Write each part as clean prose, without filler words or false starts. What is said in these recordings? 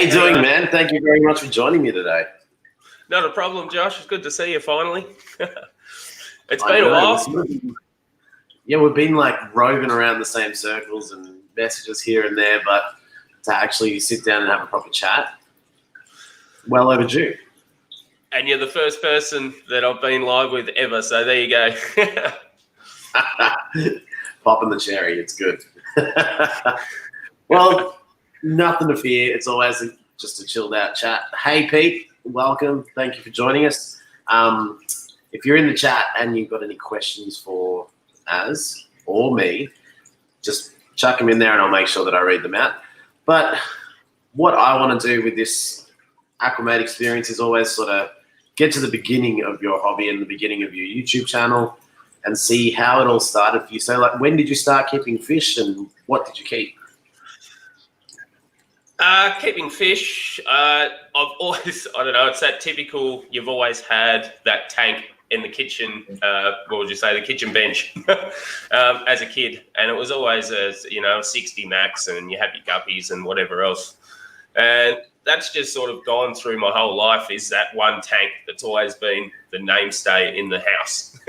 you doing, man? Thank you very much for joining me today. Not a problem, Josh. It's good to see you finally. It's been a while. Yeah, we've been like roving around the same circles and messages here and there, but to actually sit down and have a proper chat, well overdue. And you're the first person that I've been live with ever, so there you go. Popping the cherry, it's good. Well, nothing to fear. It's always just a chilled out chat. Hey, Pete, welcome. Thank you for joining us. If you're in the chat and you've got any questions for Az or me, just chuck them in there and I'll make sure that I read them out. But what I want to do with this Aquamate experience is always sort of get to the beginning of your hobby and the beginning of your YouTube channel and see how it all started for you. So, like, when did you start keeping fish and what did you keep? Keeping fish, I've always, I don't know, it's that typical, you've always had that tank in the kitchen, what would you say, the kitchen bench as a kid. And it was always, a 60 max and you have your guppies and whatever else. And that's just sort of gone through my whole life, is that one tank that's always been the mainstay in the house.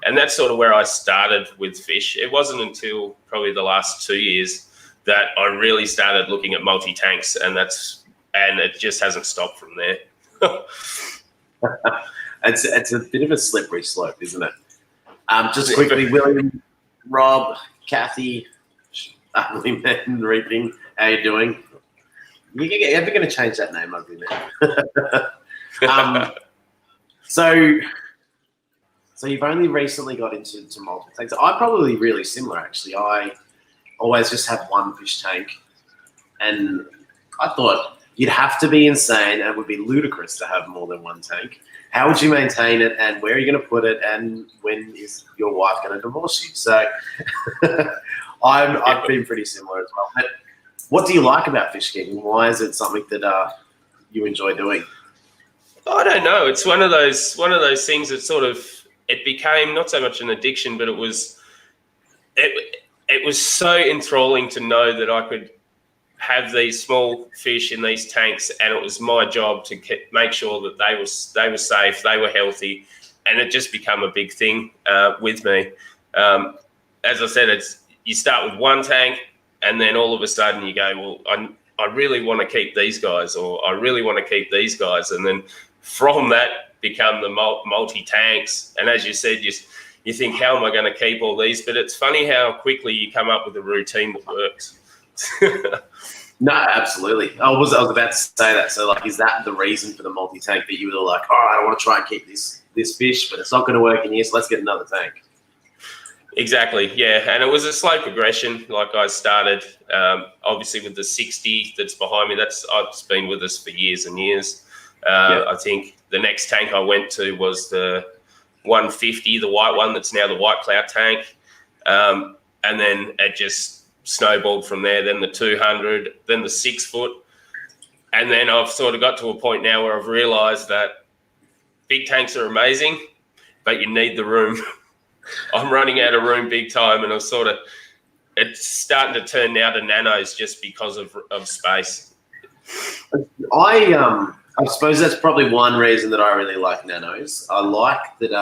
And that's sort of where I started with fish. It wasn't until probably the last 2 years that I really started looking at multi-tanks, and it just hasn't stopped from there. It's a bit of a slippery slope, isn't it? Just quickly, William, Rob, Kathy, Ugly Men Reaping, how you doing? You're ever going to change that name, Ugly Man? So you've only recently got into multi-tanks. I'm probably really similar, actually. I always just have one fish tank, and I thought you'd have to be insane and it would be ludicrous to have more than one tank. How would you maintain it, and where are you going to put it, and when is your wife going to divorce you? So I've been pretty similar as well. But what do you like about fish keeping? Why is it something that you enjoy doing? I don't know. It's one of those things that sort of, it became not so much an addiction, but it was so enthralling to know that I could have these small fish in these tanks, and it was my job to make sure that they were safe, they were healthy, and it just became a big thing with me. As I said, you start with one tank, and then all of a sudden you go, well, I really want to keep these guys, or I really want to keep these guys, and then from that become the multi-tanks. And as you said, you think, how am I going to keep all these? But it's funny how quickly you come up with a routine that works. No, absolutely. I was about to say that. So, like, is that the reason for the multi-tank, that you were like, all right, I want to try and keep this fish, but it's not going to work in here, so let's get another tank? Exactly, yeah. And it was a slow progression. Like, I started, obviously, with the 60 that's behind me. It's been with us for years and years. I think the next tank I went to was the 150, the white one that's now the White Cloud tank. And then it just snowballed from there, then the 200, then the 6 foot. And then I've sort of got to a point now where I've realized that big tanks are amazing, but you need the room. I'm running out of room big time, and it's starting to turn now to nanos just because of space. I suppose that's probably one reason that I really like nanos. I like that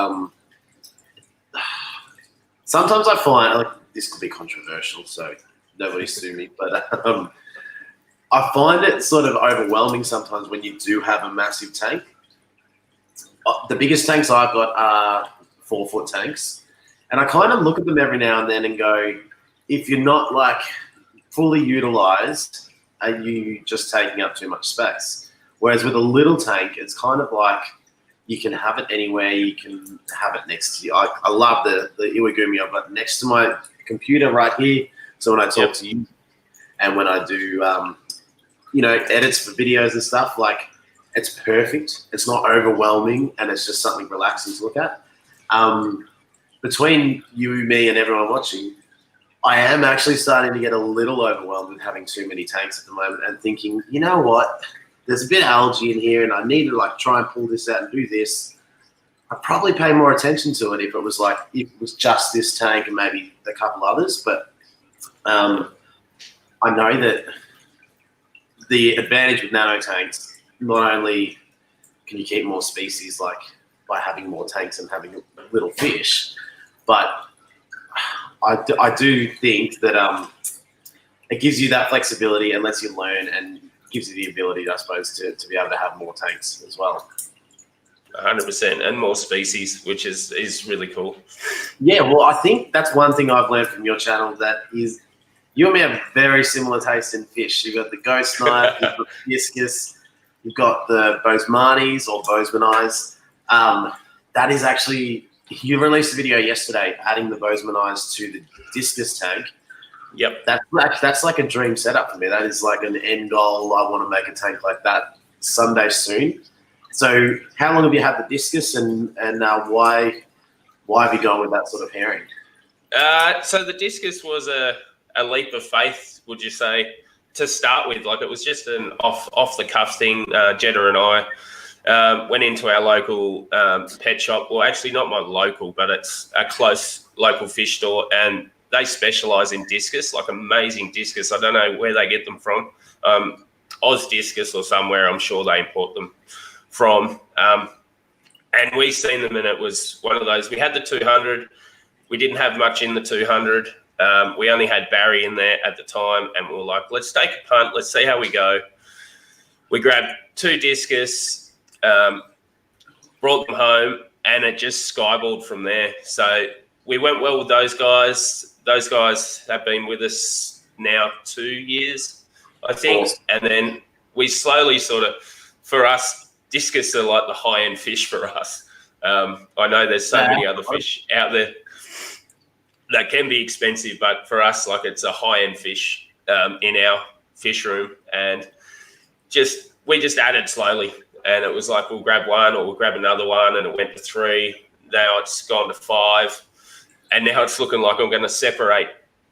sometimes I find, like, this could be controversial, so nobody sue me, but I find it sort of overwhelming sometimes when you do have a massive tank. The biggest tanks I've got are 4-foot tanks, and I kind of look at them every now and then and go, if you're not like fully utilized, are you just taking up too much space? Whereas with a little tank, it's kind of like you can have it anywhere. You can have it next to you. I love the Iwagumi I've got next to my computer right here. So when I talk to you and when I do, edits for videos and stuff, like, it's perfect. It's not overwhelming, and it's just something relaxing to look at. Between you, me, and everyone watching, I am actually starting to get a little overwhelmed with having too many tanks at the moment and thinking, you know what? There's a bit of algae in here, and I need to like try and pull this out and do this. I'd probably pay more attention to it if it was just this tank and maybe a couple others. But I know that the advantage with nano tanks, not only can you keep more species like by having more tanks and having little fish, but I do think that it gives you that flexibility and lets you learn and gives you the ability, I suppose, to be able to have more tanks as well. 100%, and more species, which is really cool. Yeah, well, I think that's one thing I've learned from your channel, that is you and me have very similar taste in fish. You've got the ghost knife, you've got the discus, you've got the Bozemanis or Bozemanais. That is actually, you released a video yesterday adding the Bozemanais to the discus tank. Yep. That's like a dream setup for me. That is like an end goal. I want to make a tank like that someday soon. So how long have you had the discus, and why have you gone with that sort of pairing? So the discus was a leap of faith, would you say, to start with? Like, it was just an off the cuff thing. Jetta and I went into our local pet shop. Well, actually not my local, but it's a close local fish store, and they specialize in discus, like amazing discus. I don't know where they get them from. Oz Discus or somewhere, I'm sure they import them from. And we seen them, and it was one of those. We had the 200. We didn't have much in the 200. We only had Barry in there at the time, and we were like, let's take a punt. Let's see how we go. We grabbed 2 discus, brought them home, and it just skyballed from there. So we went well with those guys. Those guys have been with us now 2 years, I think. Awesome. And then we slowly sort of, for us, discus are like the high-end fish for us. I know there's so many other fish out there that can be expensive, but for us, like, it's a high-end fish in our fish room. And we just added slowly. And it was like, we'll grab one or we'll grab another one, and it went to 3. Now it's gone to 5. And now it's looking like I'm going to separate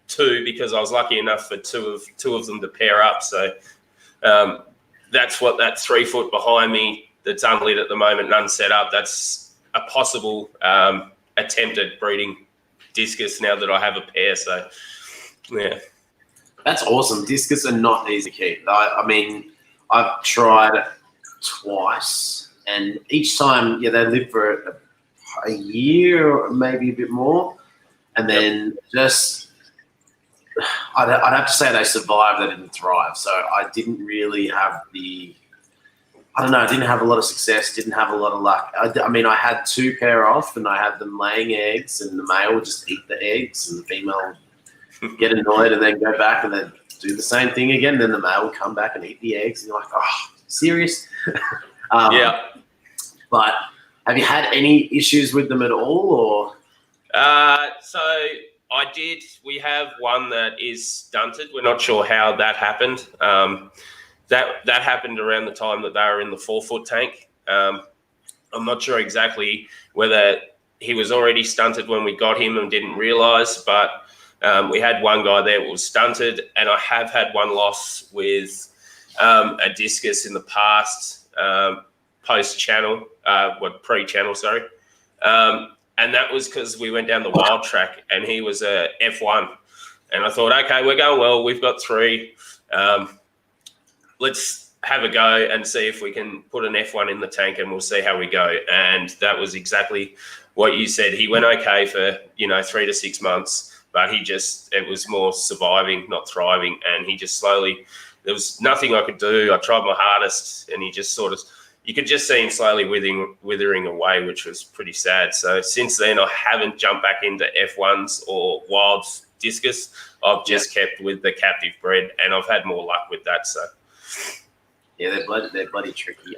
2, because I was lucky enough for two of them to pair up. So that's what that 3 foot behind me that's unlit at the moment and unset up, that's a possible attempt at breeding discus now that I have a pair. So, yeah. That's awesome. Discus are not easy to keep. I mean, I've tried twice, and each time, yeah, they live for a year or maybe a bit more. And then I'd have to say they survived, they didn't thrive. So I didn't really have I didn't have a lot of success, didn't have a lot of luck. I mean, I had 2 pair off, and I had them laying eggs, and the male would just eat the eggs, and the female would get annoyed and then go back and then do the same thing again. And then the male would come back and eat the eggs, and you're like, oh, serious? Yeah. But have you had any issues with them at all, or? So I did. We have one that is stunted. We're not sure how that happened. That happened around the time that they were in the 4 foot tank. I'm not sure exactly whether he was already stunted when we got him and didn't realise, but we had one guy there that was stunted, and I have had one loss with a discus in the past, post-channel, pre-channel, sorry. And that was because we went down the wild track, and he was a F1. And I thought, okay, we're going well. We've got 3. Let's have a go and see if we can put an F1 in the tank, and we'll see how we go. And that was exactly what you said. He went okay for, 3 to 6 months, but it was more surviving, not thriving. And he just slowly, there was nothing I could do. I tried my hardest, and he just sort of, you could just see him slowly withering away, which was pretty sad. So since then, I haven't jumped back into F1s or wild discus. I've just kept with the captive bred, and I've had more luck with that. So yeah, they're bloody tricky.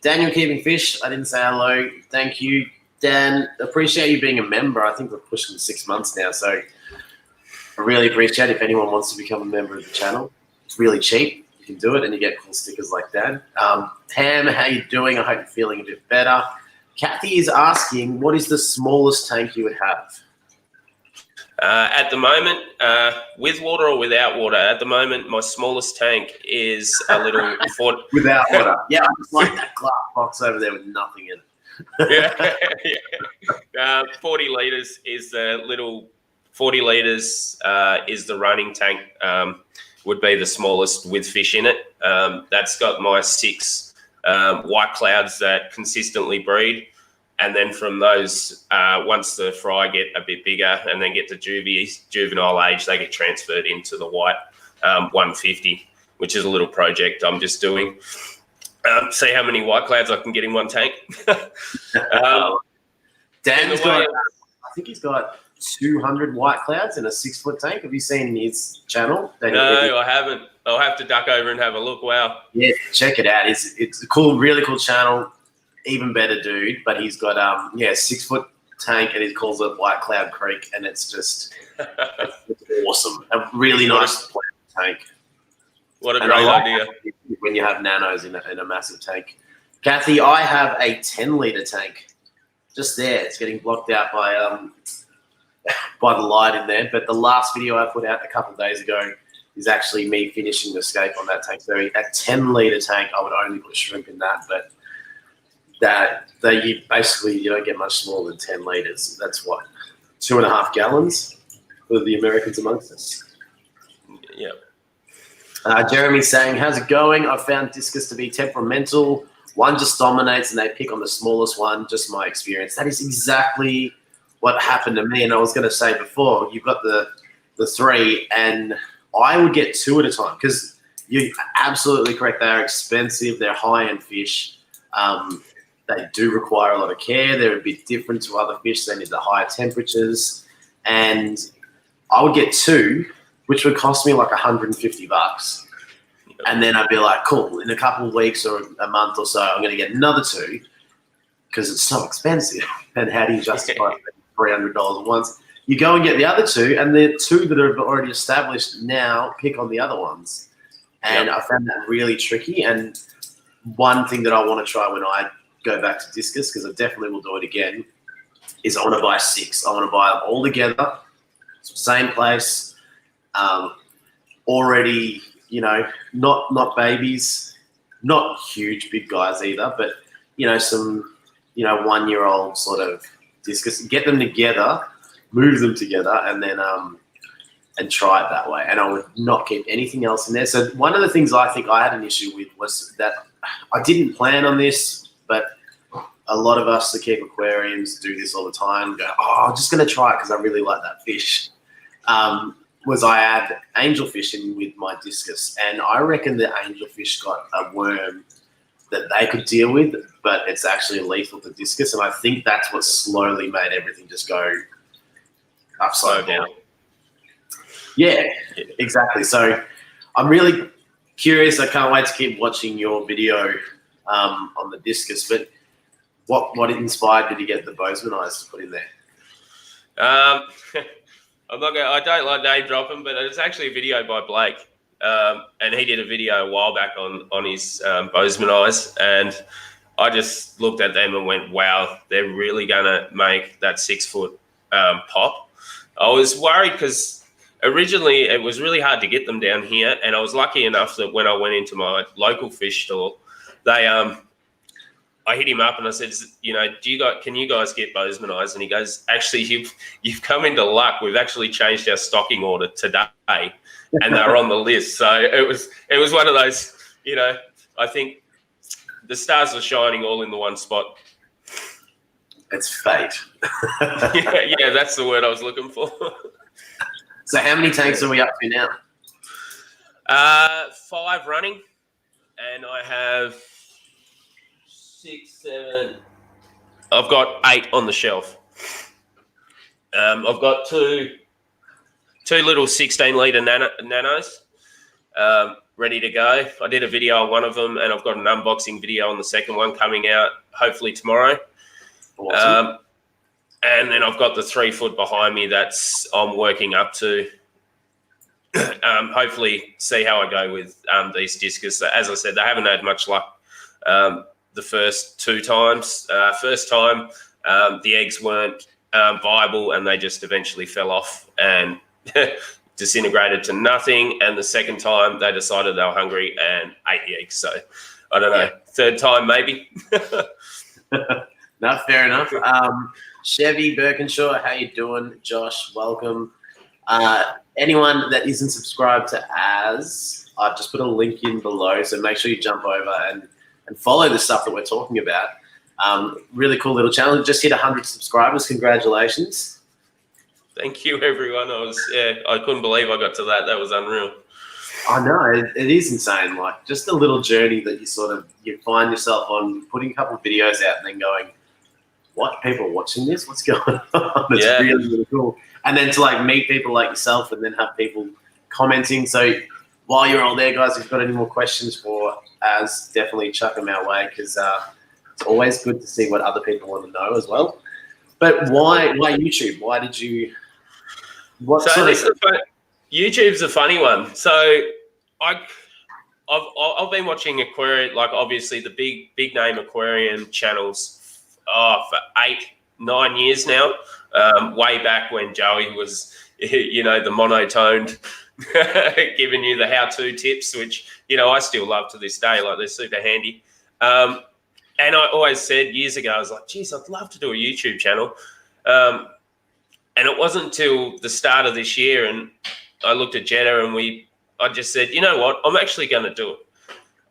Daniel Keeping Fish, I didn't say hello. Thank you, Dan. Appreciate you being a member. I think we're pushing 6 months now, so I really appreciate it if anyone wants to become a member of the channel. It's really cheap. You can do it, and you get cool stickers like that. Pam, how you doing? I hope you're feeling a bit better. Kathy is asking, what is the smallest tank you would have? At the moment, with water or without water, at the moment, my smallest tank is a little... Without water. Yeah, I just like that glass box over there with nothing in it. Yeah. 40 litres is the little... 40 litres is the running tank. would be the smallest with fish in it. That's got my 6 white clouds that consistently breed. And then from those, once the fry get a bit bigger and then get to juvenile age, they get transferred into the white 150, which is a little project I'm just doing. See how many white clouds I can get in one tank. Dan's got, I think he's got 200 white clouds in a 6-foot tank. Have you seen his channel? No, I haven't. I'll have to duck over and have a look. Wow. Yeah, check it out. It's a cool, really cool channel. Even better dude. But he's got 6-foot tank, and he calls it White Cloud Creek, and it's just it's awesome. A really nice tank. What a great idea. When you have nanos in a massive tank. Kathy, I have a 10-litre tank. Just there. It's getting blocked out by the light in there. But the last video I put out a couple of days ago is actually me finishing the scape on that tank. So a 10-litre tank, I would only put shrimp in that. But you don't get much smaller than 10 litres. That's what, 2.5 gallons for the Americans amongst us. Yeah. Jeremy's saying, how's it going? I found Discus to be temperamental. One just dominates and they pick on the smallest one. Just my experience. That is exactly what happened to me. And I was going to say before, you've got the 3, and I would get 2 at a time because you're absolutely correct. They are expensive. They're high-end fish. They do require a lot of care. They're a bit different to other fish. They need the higher temperatures. And I would get 2, which would cost me like $150. And then I'd be like, cool, in a couple of weeks or a month or so, I'm going to get another 2 because it's so expensive. And how do you justify $300 at once? You go and get the other 2, and the 2 that are already established now pick on the other ones. And I found that really tricky. And one thing that I want to try when I go back to Discus, because I definitely will do it again, is I want to buy 6. I want to buy them all together, same place, already, not babies, not huge big guys either, but, some, 1-year-old sort of Discus. Get them together, move them together, and then and try it that way. And I would not keep anything else in there. So one of the things I think I had an issue with was that I didn't plan on this, but a lot of us that keep aquariums do this all the time. Go, I'm just going to try it because I really like that fish. Was I add angelfish in with my Discus, and I reckon the angelfish got a worm that they could deal with, but it's actually lethal to Discus, and I think that's what slowly made everything just go upside down. Yeah, exactly. So I'm really curious. I can't wait to keep watching your video on the Discus. But what inspired you to get the Bozeman eyes to put in there? I don't like name dropping, but it's actually a video by Blake, and he did a video a while back on his Bozeman eyes, and I just looked at them and went, "Wow, they're really gonna make that 6-foot pop." I was worried because originally it was really hard to get them down here, and I was lucky enough that when I went into my local fish store, I hit him up and I said, can you guys get Bozeman eyes? And he goes, actually, you've come into luck. We've actually changed our stocking order today, and they're on the list. So it was one of those, I think the stars are shining all in the one spot. It's fate. yeah, that's the word I was looking for. So how many tanks are we up to now? 5 running, and I have 6, 7. I've got 8 on the shelf. I've got two little 16-litre nanos ready to go. I did a video on one of them, and I've got an unboxing video on the second one coming out hopefully tomorrow. Awesome. And then I've got the 3-foot behind me that's I'm working up to. Hopefully see how I go with these Discus. As I said, they haven't had much luck the first 2 times. First time, the eggs weren't viable, and they just eventually fell off and disintegrated to nothing. And the second time, they decided they were hungry and ate the eggs. So I don't know. Third time, maybe. No, fair enough. Chevy Birkinshaw, how you doing? Josh, welcome. Anyone that isn't subscribed to As, I've just put a link in below, so make sure you jump over and follow the stuff that we're talking about. Really cool little channel. Just hit 100 subscribers. Congratulations. Thank you, everyone. I couldn't believe I got to that. That was unreal. I know, it is insane. Like, just a little journey that you find yourself on, putting a couple of videos out and then going, what? People are watching this? What's going on? It's really, really cool. And then to like meet people like yourself and then have people commenting. So while you're all there, guys, if you've got any more questions for Az, definitely chuck them our way, because it's always good to see what other people want to know as well. But why YouTube? Why did you? YouTube's a funny one. So I've been watching aquarium, like obviously the big name aquarium channels for 8-9 years now. Way back when Joey was, the monotoned, giving you the how-to tips, which I still love to this day. Like, they're super handy. And I always said years ago, I was like, geez, I'd love to do a YouTube channel. And it wasn't until the start of this year, and I looked at Jetta and I just said, you know what, I'm actually going to do it.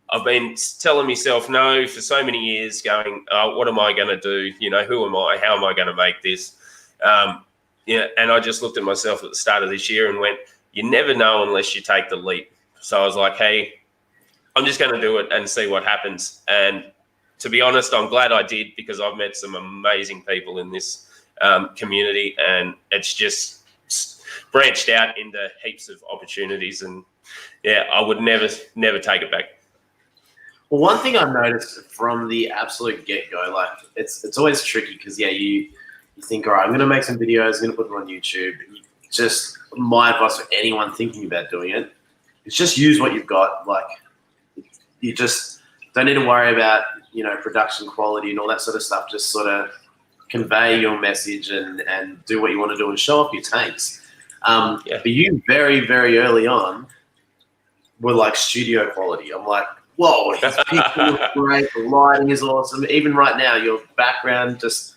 I've been telling myself no for so many years, going, what am I going to do? Who am I? How am I going to make this? And I just looked at myself at the start of this year and went, you never know unless you take the leap. So I was like, hey, I'm just going to do it and see what happens. And to be honest, I'm glad I did, because I've met some amazing people in this community, and it's just branched out into heaps of opportunities. And I would never take it back. Well, one thing I've noticed from the absolute get-go, like, it's always tricky because, you think, all right, I'm going to make some videos, I'm going to put them on YouTube. Just my advice for anyone thinking about doing it is just use what you've got. Like, you just don't need to worry about, production quality and all that sort of stuff. Just sort of convey your message and do what you want to do and show off your tanks. But you very, very early on were like studio quality. I'm like, whoa, his picture looks great, the lighting is awesome. Even right now, your background just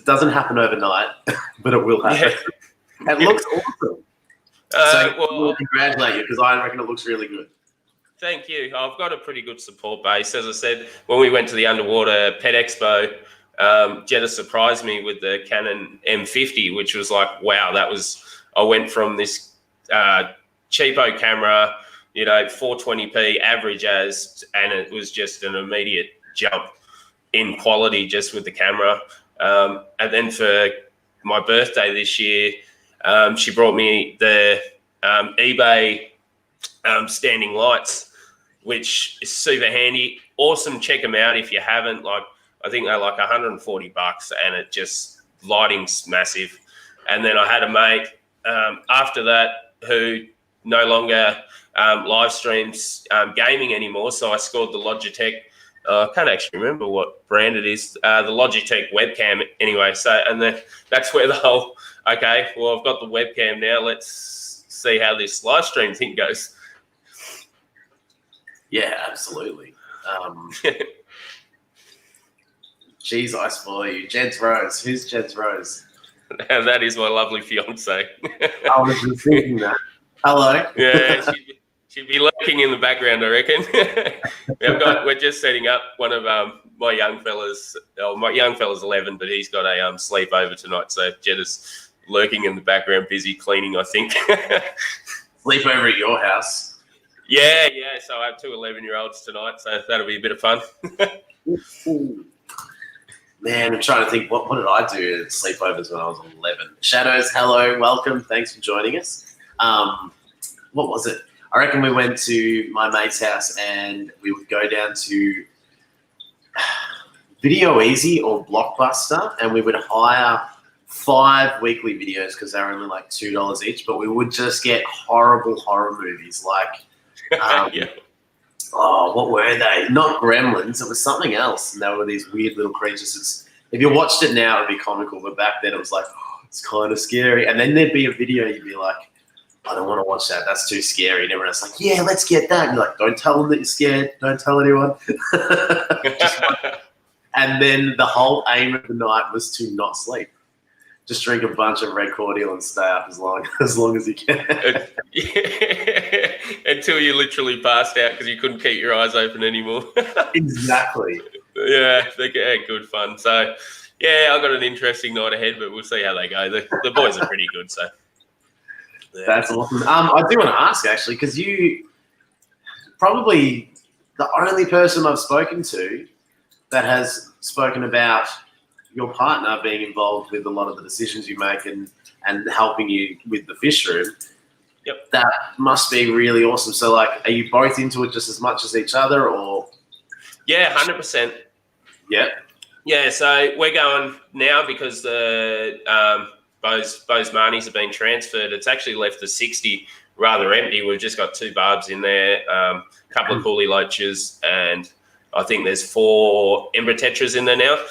doesn't happen overnight, but it will happen. It looks awesome. We'll congratulate you, because I reckon it looks really good. Thank you. I've got a pretty good support base. As I said, when we went to the Underwater Pet Expo, Jetta surprised me with the Canon M50, which was like, wow, I went from this cheapo camera, 420p average and it was just an immediate jump in quality just with the camera. And then for my birthday this year, she brought me the eBay standing lights, which is super handy. Awesome. Check them out if you haven't. Like, I think they're like $140, and it just, lighting's massive. And then I had a mate after that who no longer live streams gaming anymore. So I scored the Logitech. I can't actually remember what brand it is. The Logitech webcam anyway. So, and then that's where the whole, okay, well, I've got the webcam now. Let's see how this live stream thing goes. Yeah, absolutely. Geez, I spoil you. Jed's Rose. Who's Jed's Rose? And that is my lovely fiance. I was just thinking that. Hello. Yeah, she'd be lurking in the background, I reckon. We're just setting up one of my young fellas. Oh, my young fella's 11, but he's got a sleepover tonight. So Jed is lurking in the background, busy cleaning, I think. Sleepover at your house? Yeah. So I have 2 11-year-olds tonight, so that'll be a bit of fun. Man, I'm trying to think, what did I do at sleepovers when I was 11? Shadows, hello, welcome. Thanks for joining us. What was it? I reckon we went to my mate's house and we would go down to Video Easy or Blockbuster, and we would hire 5 weekly videos because they were only like $2 each, but we would just get horrible horror movies like what were they? Not Gremlins. It was something else. And they were these weird little creatures. If you watched it now, it would be comical. But back then, it was like, it's kind of scary. And then there'd be a video. You'd be like, I don't want to watch that. That's too scary. And everyone's like, yeah, let's get that. And you're like, don't tell them that you're scared. Don't tell anyone. And then the whole aim of the night was to not sleep. Just drink a bunch of red cordial and stay up as long as you can. Until you literally passed out because you couldn't keep your eyes open anymore. Exactly. Yeah, good fun. So, yeah, I've got an interesting night ahead, but we'll see how they go. The boys are pretty good, so. Yeah. That's awesome. I do want to ask, actually, because you probably the only person I've spoken to that has spoken about your partner being involved with a lot of the decisions you make and helping you with the fish room. Yep. That must be really awesome. So, like, are you both into it just as much as each other, or? Yeah, 100%. Yeah. Yeah, so we're going now because the Bo's Marnies have been transferred. It's actually left the 60 rather empty. We've just got 2 barbs in there, a couple of coolie loaches, and I think there's 4 Ember Tetras in there now.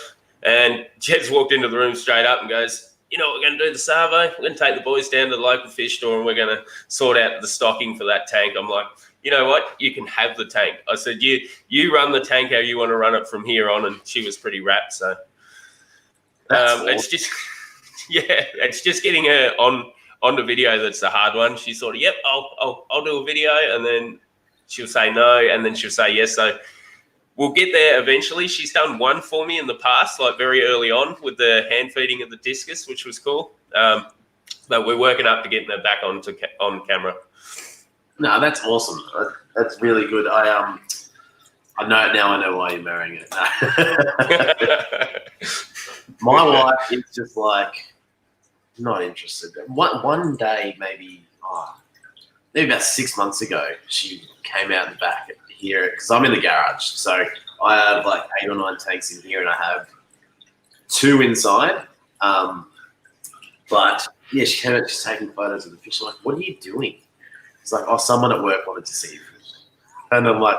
And Jed's walked into the room straight up and goes, you know what we're going to do this Savo? We're going to take the boys down to the local fish store and we're going to sort out the stocking for that tank. I'm like, you know what? You can have the tank. I said, you run the tank how you want to run it from here on. And she was pretty rapt. So it's just, it's just getting her on the video that's the hard one. She's sort of, yep, I'll do a video. And then she'll say no. And then she'll say yes. So we'll get there eventually. She's done one for me in the past, like very early on with the hand feeding of the Discus, which was cool. But we're working up to getting her back on camera. No, that's awesome. That's really good. I know now. I know why you're marrying it. My wife is just like not interested. One day, maybe about 6 months ago, she came out the back here because I'm in the garage. So I have like 8 or 9 tanks in here, and I have 2 inside. But yeah, she came out just taking photos of the fish. I'm like, what are you doing? It's like, oh, someone at work wanted to see fish. And I'm like,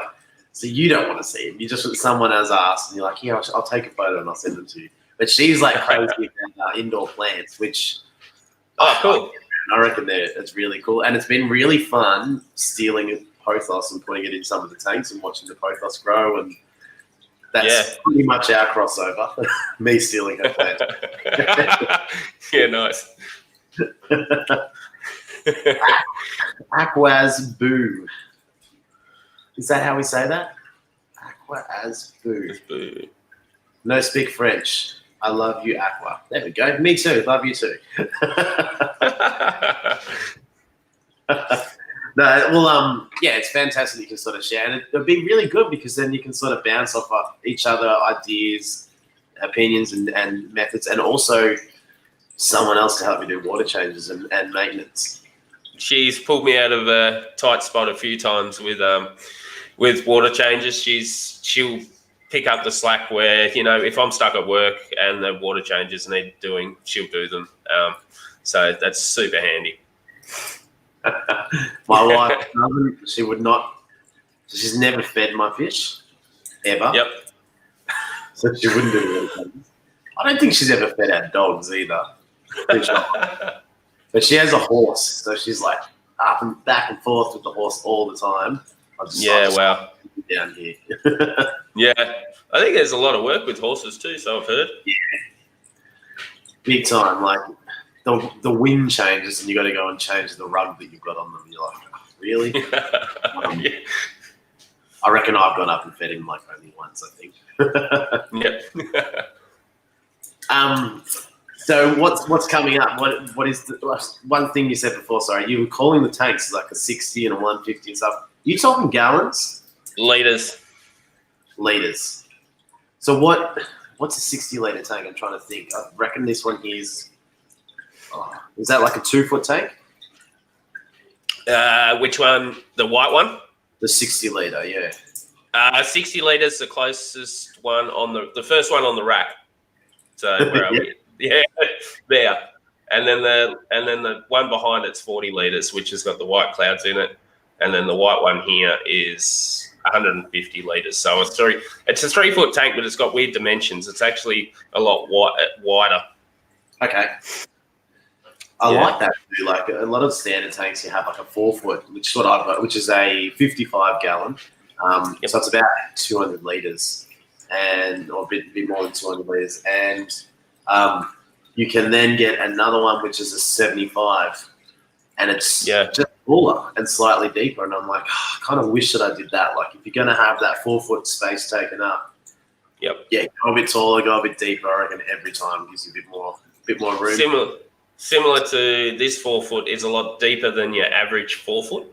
so you don't want to see him. You just want someone has asked, and you're like, yeah, I'll take a photo and I'll send them to you. But she's like crazy about indoor plants, which cool. I reckon it's really cool. And it's been really fun stealing pothos and putting it in some of the tanks and watching the pothos grow. And that's pretty much our crossover. Me stealing her plant. Yeah, nice. Aqua Az Boo. Is that how we say that? Aqua Az Boo. No speak French. I love you, Aqua. There we go. Me too. Love you too. No, well, it's fantastic you can sort of share. And it'll be really good because then you can sort of bounce off of each other ideas, opinions, and methods, and also someone else to help you do water changes and maintenance. She's pulled me out of a tight spot a few times with water changes. She'll pick up the slack where, you know, if I'm stuck at work and the water changes need doing, she'll do them. So that's super handy. My wife, she would not. She's never fed my fish, ever. Yep. So she wouldn't do water changes. I don't think she's ever fed our dogs either. But she has a horse, so she's like up and back and forth with the horse all the time. Wow. Down here. Yeah, I think there's a lot of work with horses too, so I've heard. Yeah. Big time. Like the wind changes and you got to go and change the rug that you've got on them. You're like, oh, really? Yeah. I reckon I've gone up and fed him like only once, I think. Yeah. So what's coming up? What is the one thing you said before? Sorry, you were calling the tanks like a 60 and a 150 and stuff. You talking gallons? Liters. So what's a 60-liter tank? I'm trying to think. I reckon this one here is that like a 2-foot tank? Which one? The white one? The 60-liter, yeah. 60 liters, the closest one on the first one on the rack. So where are we? Yeah, there. And then the one behind it's 40 liters, which has got the white clouds in it. And then the white one here is 150 liters. So it's a 3-foot tank, but it's got weird dimensions. It's actually a lot wider. Okay. I like that too. Like a lot of standard tanks, you have like a 4-foot, which is what I've got, which is a 55 gallon. So it's about 200 liters, or a bit more than 200 liters. And you can then get another one which is a 75, and it's just fuller and slightly deeper. And I'm like, I kind of wish that I did that. Like, if you're going to have that 4 foot space taken up, go a bit taller, go a bit deeper. I reckon every time gives you a bit more room. Similar to this 4 foot is a lot deeper than your average 4 foot.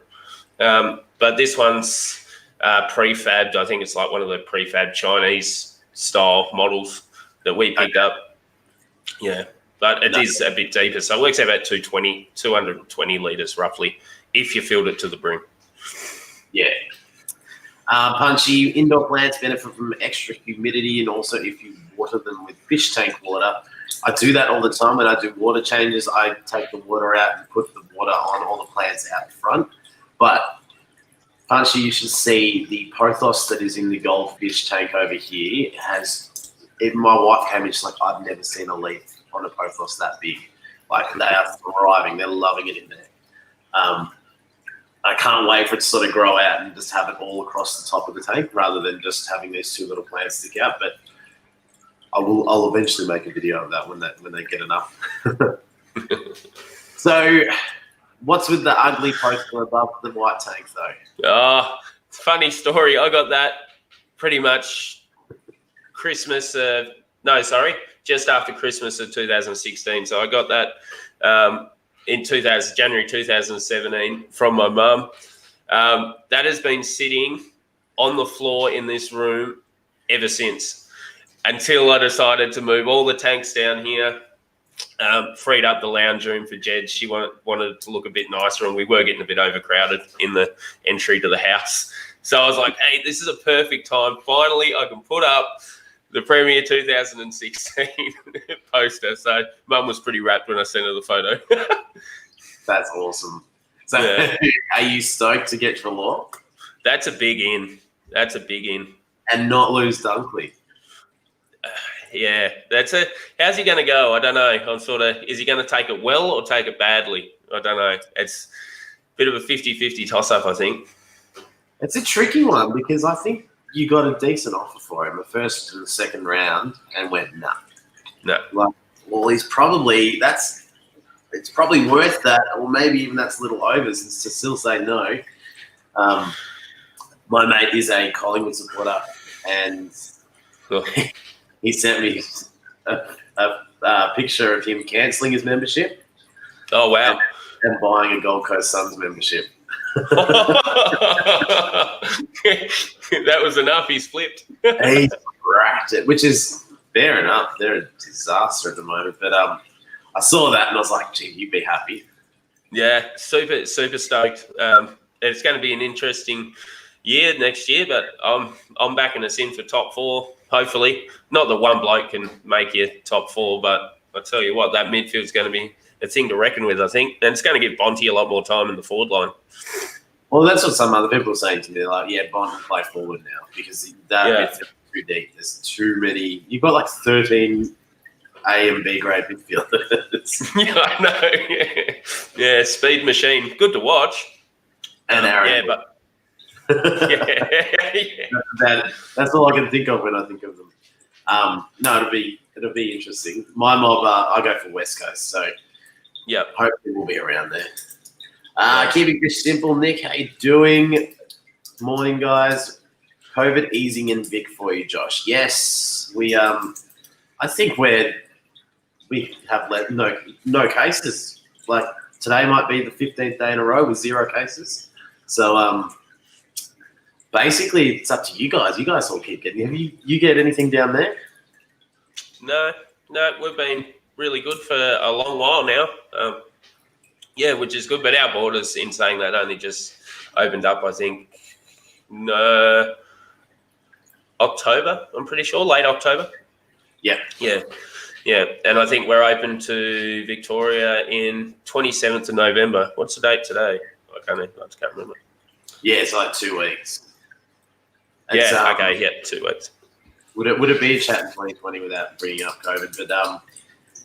But this one's prefabbed. I think it's like one of the prefab Chinese style models that we picked up. Yeah, but it is a bit deeper. So it works out about 220 litres roughly if you filled it to the brim. Yeah. Punchy, indoor plants benefit from extra humidity, and also if you water them with fish tank water. I do that all the time when I do water changes. I take the water out and put the water on all the plants out front. But Punchy, you should see the pothos that is in the goldfish tank over here. My wife came in, she's like, I've never seen a leaf on a pothos that big. Like, they are thriving. They're loving it in there. I can't wait for it to sort of grow out and just have it all across the top of the tank rather than just having these two little plants stick out. But I'll eventually make a video of that when they get enough. So, what's with the ugly poster above the white tank, though? Oh, funny story. I got that pretty much just after Christmas of 2016. So I got that in January 2017 from my mum. That has been sitting on the floor in this room ever since, until I decided to move all the tanks down here, freed up the lounge room for Jed. She wanted to look a bit nicer, and we were getting a bit overcrowded in the entry to the house. So I was like, hey, this is a perfect time. Finally, I can put up the Premier 2016 poster. So Mum was pretty rapt when I sent her the photo. That's awesome. So are you stoked to get Trelaw? That's a big in. And not lose Dunkley. Yeah, how's he going to go? I don't know. Is he going to take it well or take it badly? I don't know. It's a bit of a 50-50 toss-up, I think. It's a tricky one because I think you got a decent offer for him, the first and the second round, and went, nah. No. Like, well, it's probably worth that, or maybe even that's a little over since to still say no. My mate is a Collingwood supporter, and he sent me a picture of him cancelling his membership. Oh, wow. And buying a Gold Coast Suns membership. That was enough. He's flipped. He cracked it, which is fair enough. They're a disaster at the moment. But I saw that and I was like, gee, you'd be happy. Yeah, super stoked. It's going to be an interesting year next year, but I'm backing us in for top four, hopefully. Not that one bloke can make you top four, but I tell you what, that midfield's going to be a thing to reckon with, I think. And it's going to give Bonty a lot more time in the forward line. Well, that's what some other people are saying to me. They're like, yeah, Bond will play forward now because midfield's too deep. There's too many. You've got like 13 A and B grade midfielders. Yeah, I know. Yeah, speed machine. Good to watch. And Aaron. Yeah, but that's all I can think of when I think of them. No, it'll be interesting. My mob, I go for West Coast, so yeah, hopefully we'll be around there. Keeping this simple, Nick. How you doing? Morning, guys. COVID easing in Vic for you, Josh. Yes, we. I think we have no cases. Like today might be the 15th day in a row with 0 cases. So basically, it's up to you guys. You guys all keep getting. Have you get anything down there? No, we've been really good for a long while now. Yeah, which is good. But our borders, in saying that, only just opened up, I think, October, I'm pretty sure, late October. Yeah. And I think we're open to Victoria in 27th of November. What's the date today? I just can't remember. Yeah, it's like 2 weeks. It's, 2 weeks. Would it be a chat in 2020 without bringing up COVID? But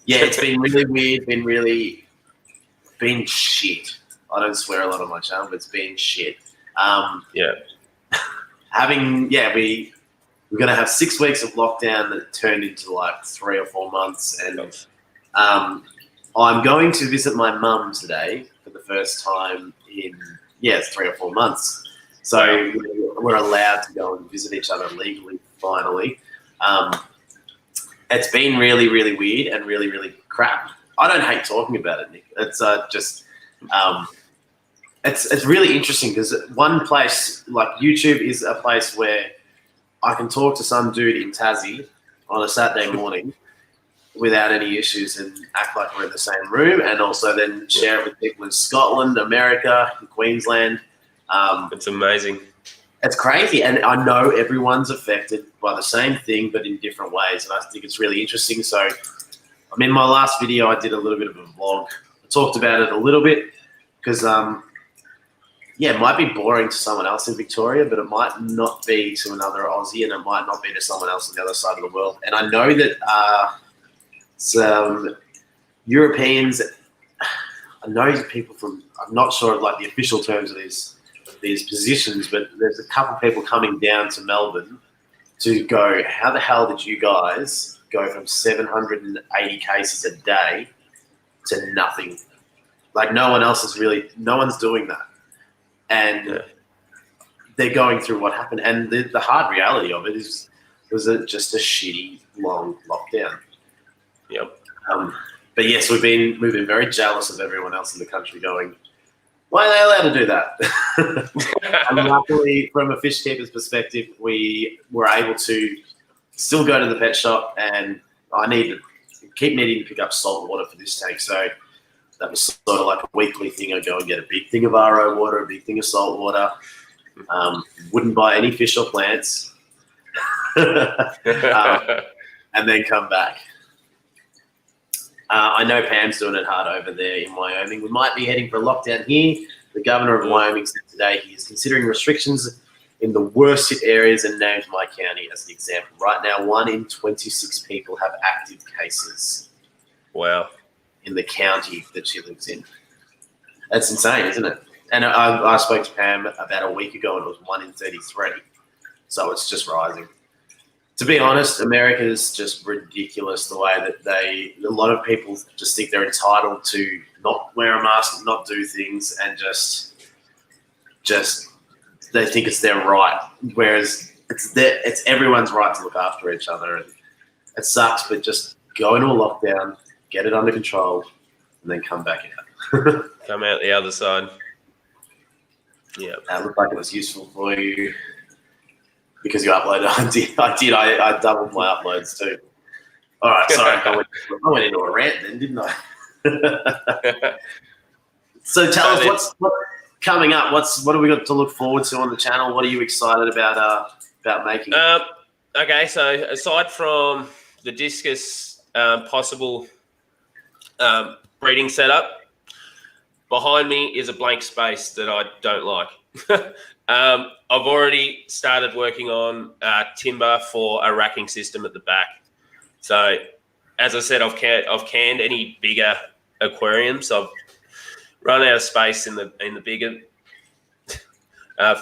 yeah, it's been really weird. Been shit. I don't swear a lot on my channel, but it's been shit. We're going to have 6 weeks of lockdown that turned into like 3 or 4 months, and I'm going to visit my mum today for the first time in 3 or 4 months. So we're allowed to go and visit each other legally finally. It's been really, really weird and really, really crap. I don't hate talking about it, Nick. It's it's really interesting because one place like YouTube is a place where I can talk to some dude in Tassie on a Saturday morning without any issues and act like we're in the same room, and also then share it with people in Scotland, America, Queensland. It's amazing. It's crazy, and I know everyone's affected by the same thing, but in different ways, and I think it's really interesting. So, in my last video, I did a little bit of a vlog. I talked about it a little bit because, it might be boring to someone else in Victoria, but it might not be to another Aussie, and it might not be to someone else on the other side of the world. And I know that some Europeans, I know people from, I'm not sure of like the official terms of these positions, but there's a couple of people coming down to Melbourne to go, how the hell did you guys go from 780 cases a day to nothing? Like no one's doing that. And they're going through what happened. And the hard reality of it was just a shitty, long lockdown. Yep. But yes, we've been very jealous of everyone else in the country going, why are they allowed to do that? And luckily, from a fish keeper's perspective, we were able to still go to the pet shop, and I keep needing to pick up salt water for this tank. So that was sort of like a weekly thing. I'd go and get a big thing of RO water, a big thing of salt water. Wouldn't buy any fish or plants. And then come back. I know Pam's doing it hard over there in Wyoming. We might be heading for a lockdown here. The governor of Wyoming said today he is considering restrictions in the worst hit areas and named my county as an example. Right now, 1 in 26 people have active cases. Wow. In the county that she lives in. That's insane, isn't it? And I spoke to Pam about a week ago, and it was 1 in 33. So it's just rising. To be honest, America is just ridiculous the way that a lot of people just think they're entitled to not wear a mask, not do things, and just they think it's their right. Whereas it's everyone's right to look after each other. And it sucks, but just go into a lockdown, get it under control, and then come back out. Come out the other side. Yeah. That looked like it was useful for you. Because you uploaded, I doubled my uploads too. All right, sorry, I went into a rant then, didn't I? So tell us what's coming up. What have we got to look forward to on the channel? What are you excited about making? Okay, so aside from the Discus possible breeding setup, behind me is a blank space that I don't like. I've already started working on timber for a racking system at the back. So, as I said, I've canned any bigger aquariums. I've run out of space in the bigger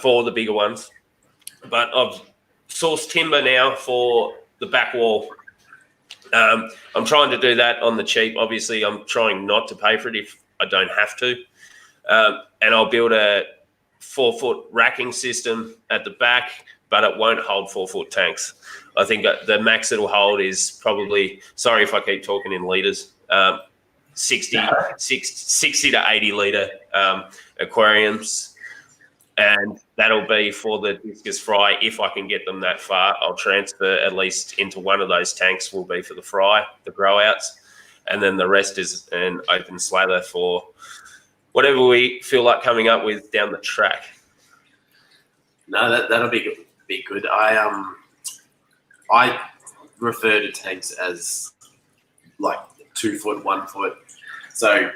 for the bigger ones. But I've sourced timber now for the back wall. I'm trying to do that on the cheap. Obviously, I'm trying not to pay for it if I don't have to. And I'll build a 4-foot racking system at the back, but it won't hold 4-foot tanks. I think the max it'll hold is probably, sorry if I keep talking in litres, 60 to 80 litre aquariums. And that'll be for the Discus fry. If I can get them that far, I'll transfer at least into one of those tanks will be for the fry, the grow outs. And then the rest is an open slather for whatever we feel like coming up with down the track. No, that'll be good. I refer to tanks as like 2 foot, 1 foot. So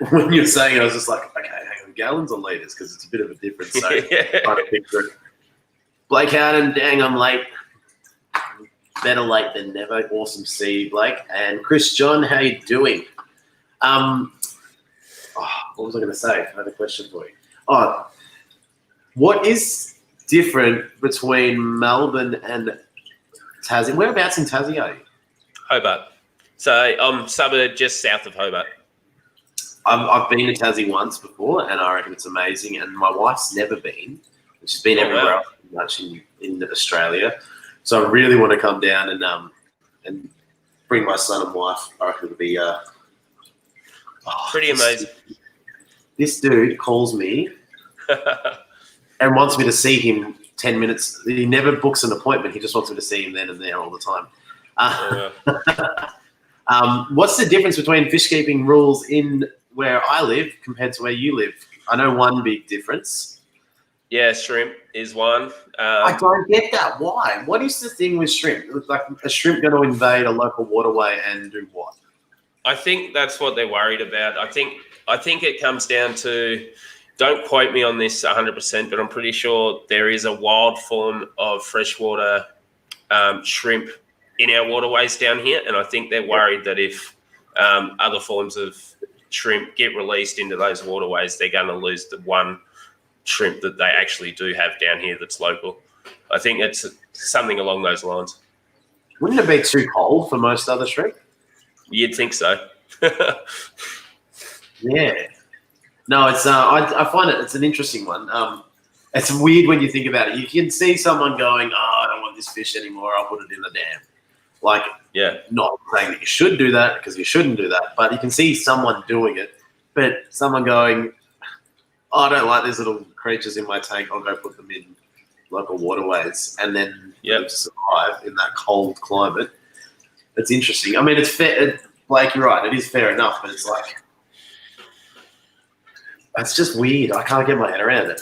when you're saying it, I was just like, okay, hang on, gallons or litres, because it's a bit of a difference. So trying to picture it. Blake Howden, dang, I'm late. Better late than never. Awesome to see you, Blake. And Chris John, how you doing? What was I going to say? I had a question for you. What is different between Melbourne and Tassie? Whereabouts in Tassie are you? Hobart. So I'm suburb just south of Hobart. I've been to Tassie once before, and I reckon it's amazing. And my wife's never been. She's been everywhere else, much in Australia. So I really want to come down and bring my son and wife. I reckon it'll be pretty amazing. This dude calls me and wants me to see him 10 minutes. He never books an appointment. He just wants me to see him then and there all the time. What's the difference between fish keeping rules in where I live compared to where you live? I know one big difference. Yeah, shrimp is one. I don't get that. Why? What is the thing with shrimp? It's like a shrimp going to invade a local waterway and do what? I think that's what they're worried about. I think it comes down to, don't quote me on this 100%, but I'm pretty sure there is a wild form of freshwater shrimp in our waterways down here, and I think they're worried that if other forms of shrimp get released into those waterways, they're going to lose the one shrimp that they actually do have down here that's local. I think it's something along those lines. Wouldn't it be too cold for most other shrimp? You'd think so. Yeah. No, it's I find it's an interesting one. It's weird when you think about it. You can see someone going, "Oh, I don't want this fish anymore. I'll put it in the dam." Like, not saying that you should do that because you shouldn't do that, but you can see someone doing it. But someone going, "Oh, I don't like these little creatures in my tank. I'll go put them in local waterways," and then survive in that cold climate. It's interesting. I mean, it's fair. Blake, you're right. It is fair enough, but it's like, it's just weird. I can't get my head around it.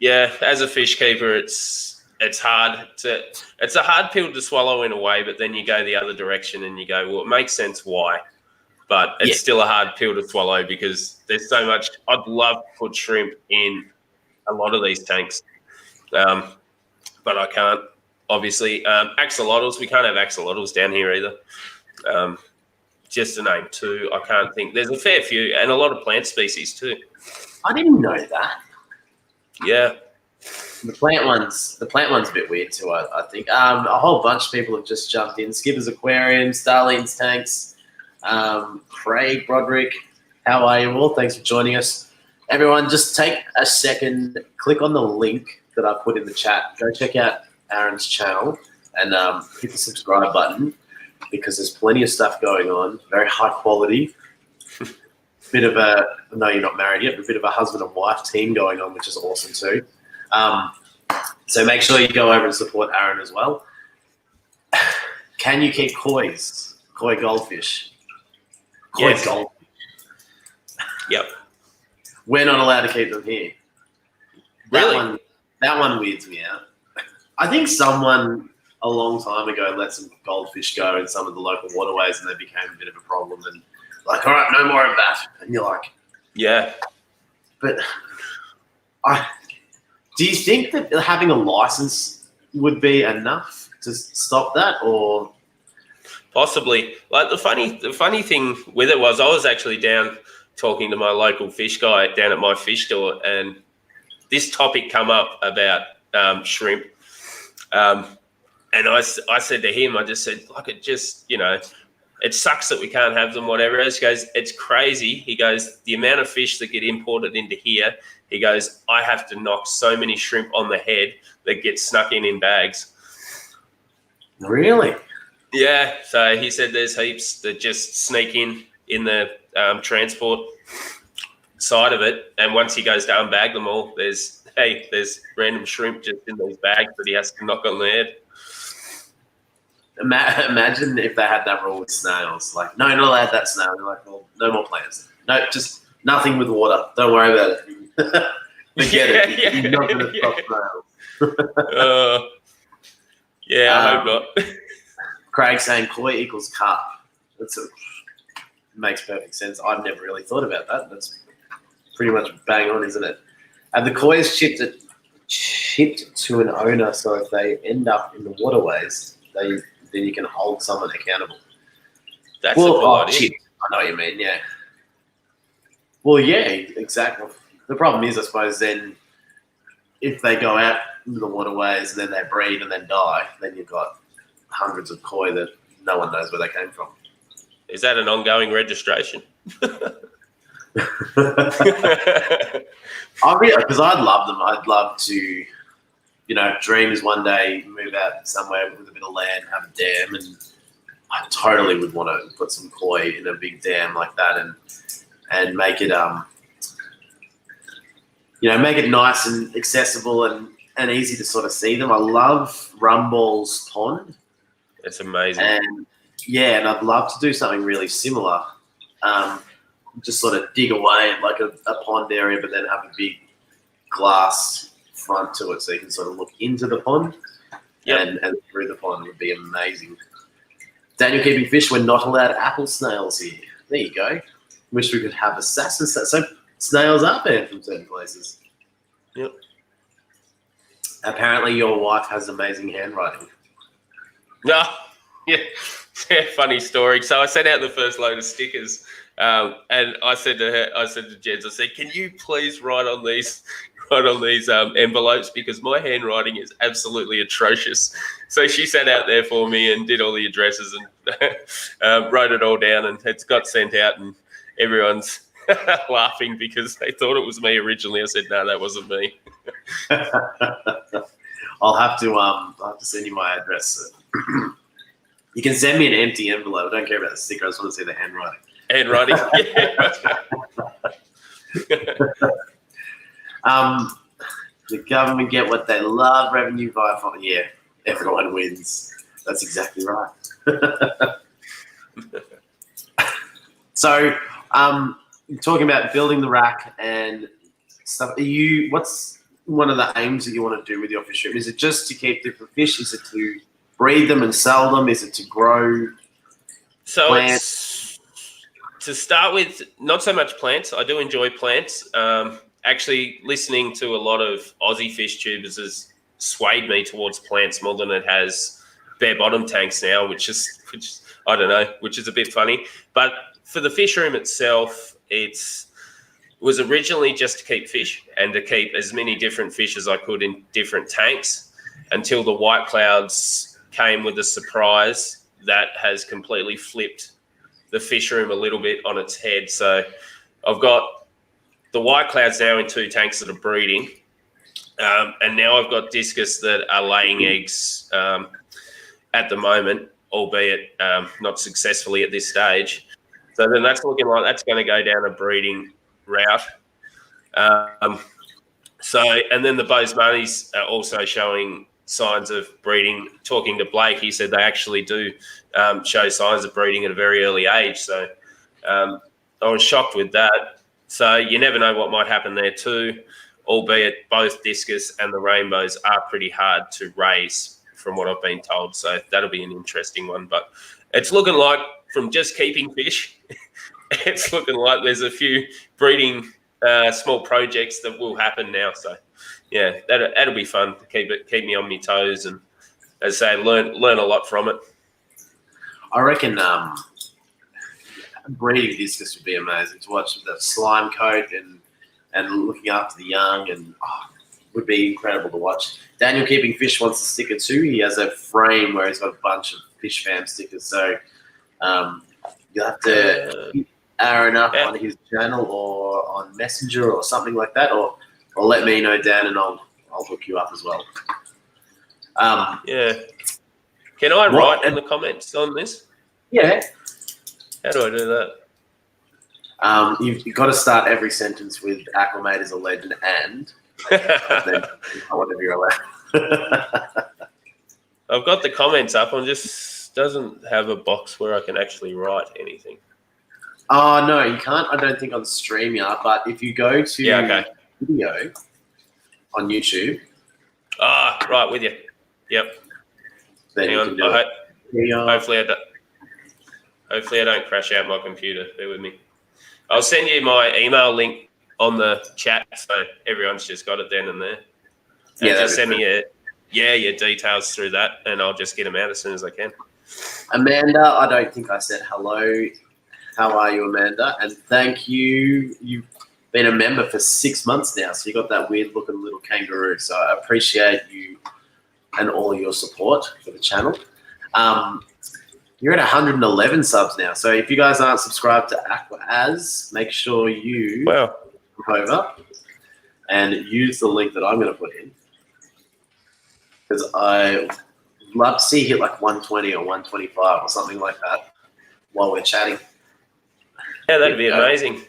Yeah, as a fish keeper, it's hard to. It's a hard pill to swallow in a way, but then you go the other direction and you go, well, it makes sense why, but it's still a hard pill to swallow because there's so much. I'd love to put shrimp in a lot of these tanks, but I can't. Obviously, axolotls. We can't have axolotls down here either. Just to name two, I can't think. There's a fair few, and a lot of plant species too. I didn't know that. Yeah. The plant one's a bit weird too, I think. A whole bunch of people have just jumped in. Skipper's Aquarium, Starlene's Tanks, Craig, Broderick, how are you all? Thanks for joining us. Everyone, just take a second, click on the link that I put in the chat. Go check out Aaron's channel and hit the subscribe button because there's plenty of stuff going on, very high quality. Bit of a, no, you're not married yet, but a bit of a husband and wife team going on, which is awesome too. So make sure you go over and support Aaron as well. Can you keep koi goldfish? Goldfish. Yep. We're not allowed to keep them here. Really? That one weirds me out. I think someone a long time ago let some goldfish go in some of the local waterways and they became a bit of a problem and like, all right, no more of that. And you're like, yeah. But do you think that having a license would be enough to stop that, or possibly? Like the funny thing with it was I was actually down talking to my local fish guy down at my fish store, and this topic come up about shrimp. And I said to him, I just said, like, it just, it sucks that we can't have them, whatever else. He goes, it's crazy. He goes, the amount of fish that get imported into here, he goes, I have to knock so many shrimp on the head that get snuck in bags. Really? Yeah. So he said there's heaps that just sneak in the transport side of it. And once he goes to unbag them all, there's random shrimp just in those bags that he has to knock on the head. Imagine if they had that rule with snails. Like, no, not allowed that snail. You're like, well, no more plants. No, just nothing with water. Don't worry about it. Forget it. You're not going to stop snails. I hope not. Craig saying koi equals carp. Makes perfect sense. I've never really thought about that. That's pretty much bang on, isn't it? And the koi is chipped to an owner, so if they end up in the waterways, then you can hold someone accountable. That's a cool idea. Chipped. I know what you mean, yeah. Well, yeah, exactly. The problem is, I suppose, then if they go out into the waterways and then they breed and then die, then you've got hundreds of koi that no one knows where they came from. Is that an ongoing registration? Because I'd love them. I'd love to, dream is one day move out somewhere with a bit of land, have a dam, and I totally would want to put some koi in a big dam like that and make it make it nice and accessible and easy to sort of see them. I love Rumball's Pond. It's amazing. And I'd love to do something really similar. Just sort of dig away at like a pond area, but then have a big glass front to it so you can sort of look into the pond and through the pond. Would be amazing. Daniel keeping fish, we're not allowed apple snails here. There you go. Wish we could have assassin snails. So snails are banned from certain places. Yep. Apparently your wife has amazing handwriting. No, yeah, funny story. So I sent out the first load of stickers, and I said to Jens, I said, "Can you please write on these envelopes because my handwriting is absolutely atrocious." So she sat out there for me and did all the addresses and wrote it all down, and it's got sent out, and everyone's laughing because they thought it was me originally. I said, "No, that wasn't me." I'll have to send you my address. You can send me an empty envelope. I don't care about the sticker. I just want to see the handwriting. Handwriting. The government get what they love. Revenue via fund. Yeah, everyone wins. That's exactly right. So, talking about building the rack and stuff. What's one of the aims that you want to do with your fish room? Is it just to keep different fish? Is it to breed them and sell them? Is it to grow plants? To start with, not so much plants. I do enjoy plants. Actually, listening to a lot of Aussie fish tubers has swayed me towards plants more than it has bare bottom tanks now, which is I don't know, which is a bit funny. But for the fish room itself, it was originally just to keep fish and to keep as many different fish as I could in different tanks until the white clouds came with a surprise that has completely flipped the fish room a little bit on its head. So I've got the white clouds now in 2 tanks that are breeding. And now I've got Discus that are laying eggs at the moment, albeit not successfully at this stage. So then that's looking like that's going to go down a breeding route. And then the Bozemanese are also showing signs of breeding. Talking to Blake, he said they actually do show signs of breeding at a very early age. So I was shocked with that. So you never know what might happen there too, albeit both Discus and the rainbows are pretty hard to raise from what I've been told. So that'll be an interesting one. But it's looking like from just keeping fish, it's looking like there's a few breeding small projects that will happen now. So yeah, that'll be fun to keep me on my toes and, as I say, learn a lot from it. I reckon breeding Discus would be amazing to watch with that slime coat and looking after the young, and would be incredible to watch. Daniel keeping fish wants a sticker too. He has a frame where he's got a bunch of fish fam stickers. So you'll have to hit Aaron up on his channel or on Messenger or something like that, or let me know, Dan, and I'll hook you up as well. Yeah. Can I write in the comments on this? Yeah. How do I do that? You've got to start every sentence with "Acclimate is a legend" and then whatever you're allowed. I've got the comments up. On just doesn't have a box where I can actually write anything. Oh no, you can't. I don't think on StreamYard. But if you go to video on YouTube. Right with you. Yep. Then hang you on. can do it. Hopefully I don't crash out my computer. Bear with me. I'll send you my email link on the chat, so everyone's just got it then and there. And just send me your details through that, and I'll just get them out as soon as I can. Amanda, I don't think I said hello. How are you, Amanda? And thank you. You've been a member for 6 months now, so you got that weird-looking little kangaroo. So I appreciate you and all your support for the channel. You're at 111 subs now. So if you guys aren't subscribed to Aqua Az, make sure you Wow. come over and use the link that I'm going to put in. Because I love to see hit like 120 or 125 or something like that while we're chatting. Yeah, that'd be amazing.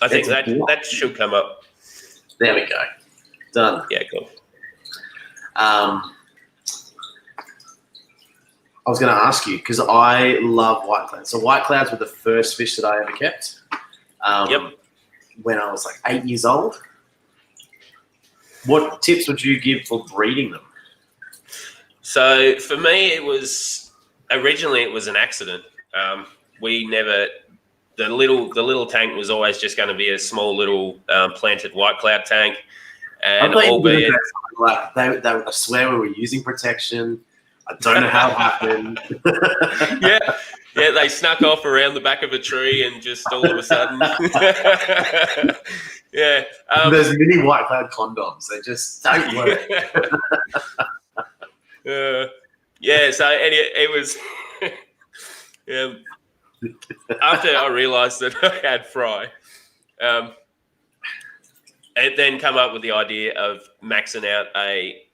I think that should come up. There we go. Done. Yeah, cool. I was going to ask you, because I love white clouds. So white clouds were the first fish that I ever kept when I was like 8 years old. What tips would you give for breeding them? So for me, originally it was an accident. The little tank was always just going to be a small little planted white cloud tank. And albeit, I swear we were using protection. I don't know how it happened. yeah, they snuck off around the back of a tree and just all of a sudden, yeah. Those mini white cloud condoms, they just don't work. Yeah. So it was. After I realised that I had fry, it then come up with the idea of maxing out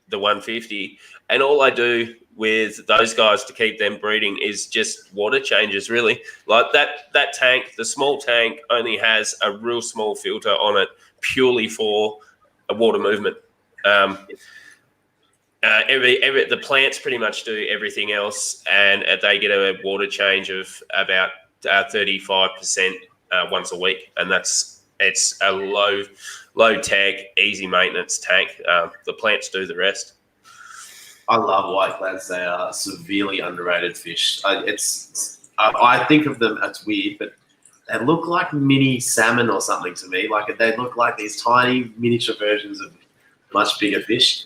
the 150, and all I do with those guys to keep them breeding is just water changes, really. Like that tank, the small tank only has a real small filter on it purely for a water movement. The plants pretty much do everything else, and they get a water change of about 35% once a week, and it's a low tech, easy maintenance tank. The plants do the rest. I love white clouds. They are severely underrated fish. I think of them as weird, but they look like mini salmon or something to me. Like they look like these tiny miniature versions of much bigger fish.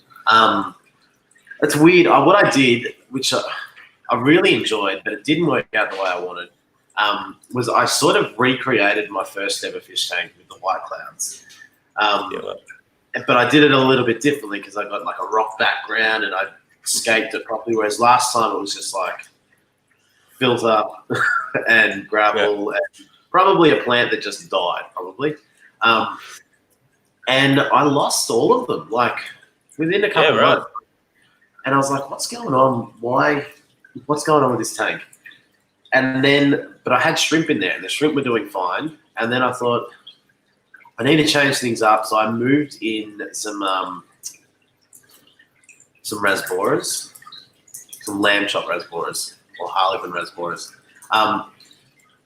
It's weird. What I did, which I really enjoyed, but it didn't work out the way I wanted, was I sort of recreated my first ever fish tank with the white clouds. But I did it a little bit differently because I got like a rock background and I scaped it properly, whereas last time it was just like filter and gravel and probably a plant that just died, probably. And I lost all of them, like within a couple of months. And I was like, what's going on? What's going on with this tank? But I had shrimp in there and the shrimp were doing fine. And then I thought, I need to change things up. So I moved in some rasboras, some lamb chop rasboras or harlequin rasboras.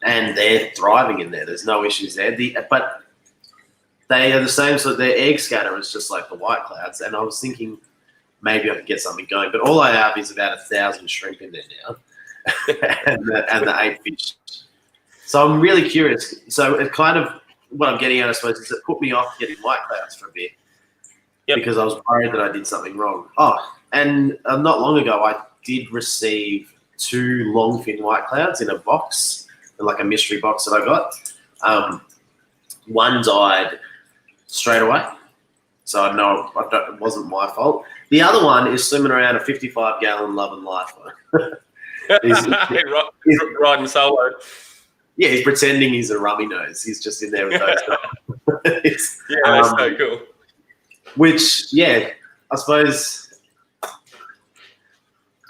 And they're thriving in there. There's no issues there. But they are the same, so their egg scatter is just like the white clouds. And I was thinking maybe I could get something going. But all I have is about 1,000 shrimp in there now and the 8 fish. So I'm really curious. So it kind of, what I'm getting at, I suppose, is it put me off getting white clouds for a bit because I was worried that I did something wrong. Oh, and not long ago, I did receive 2 long fin white clouds in a box, like a mystery box that I got. One died straight away, so I know it wasn't my fault. The other one is swimming around a 55-gallon Love and Lifer. Riding solo. Yeah, he's pretending he's a rummy nose. He's just in there with those guys. That's so cool. Which, I suppose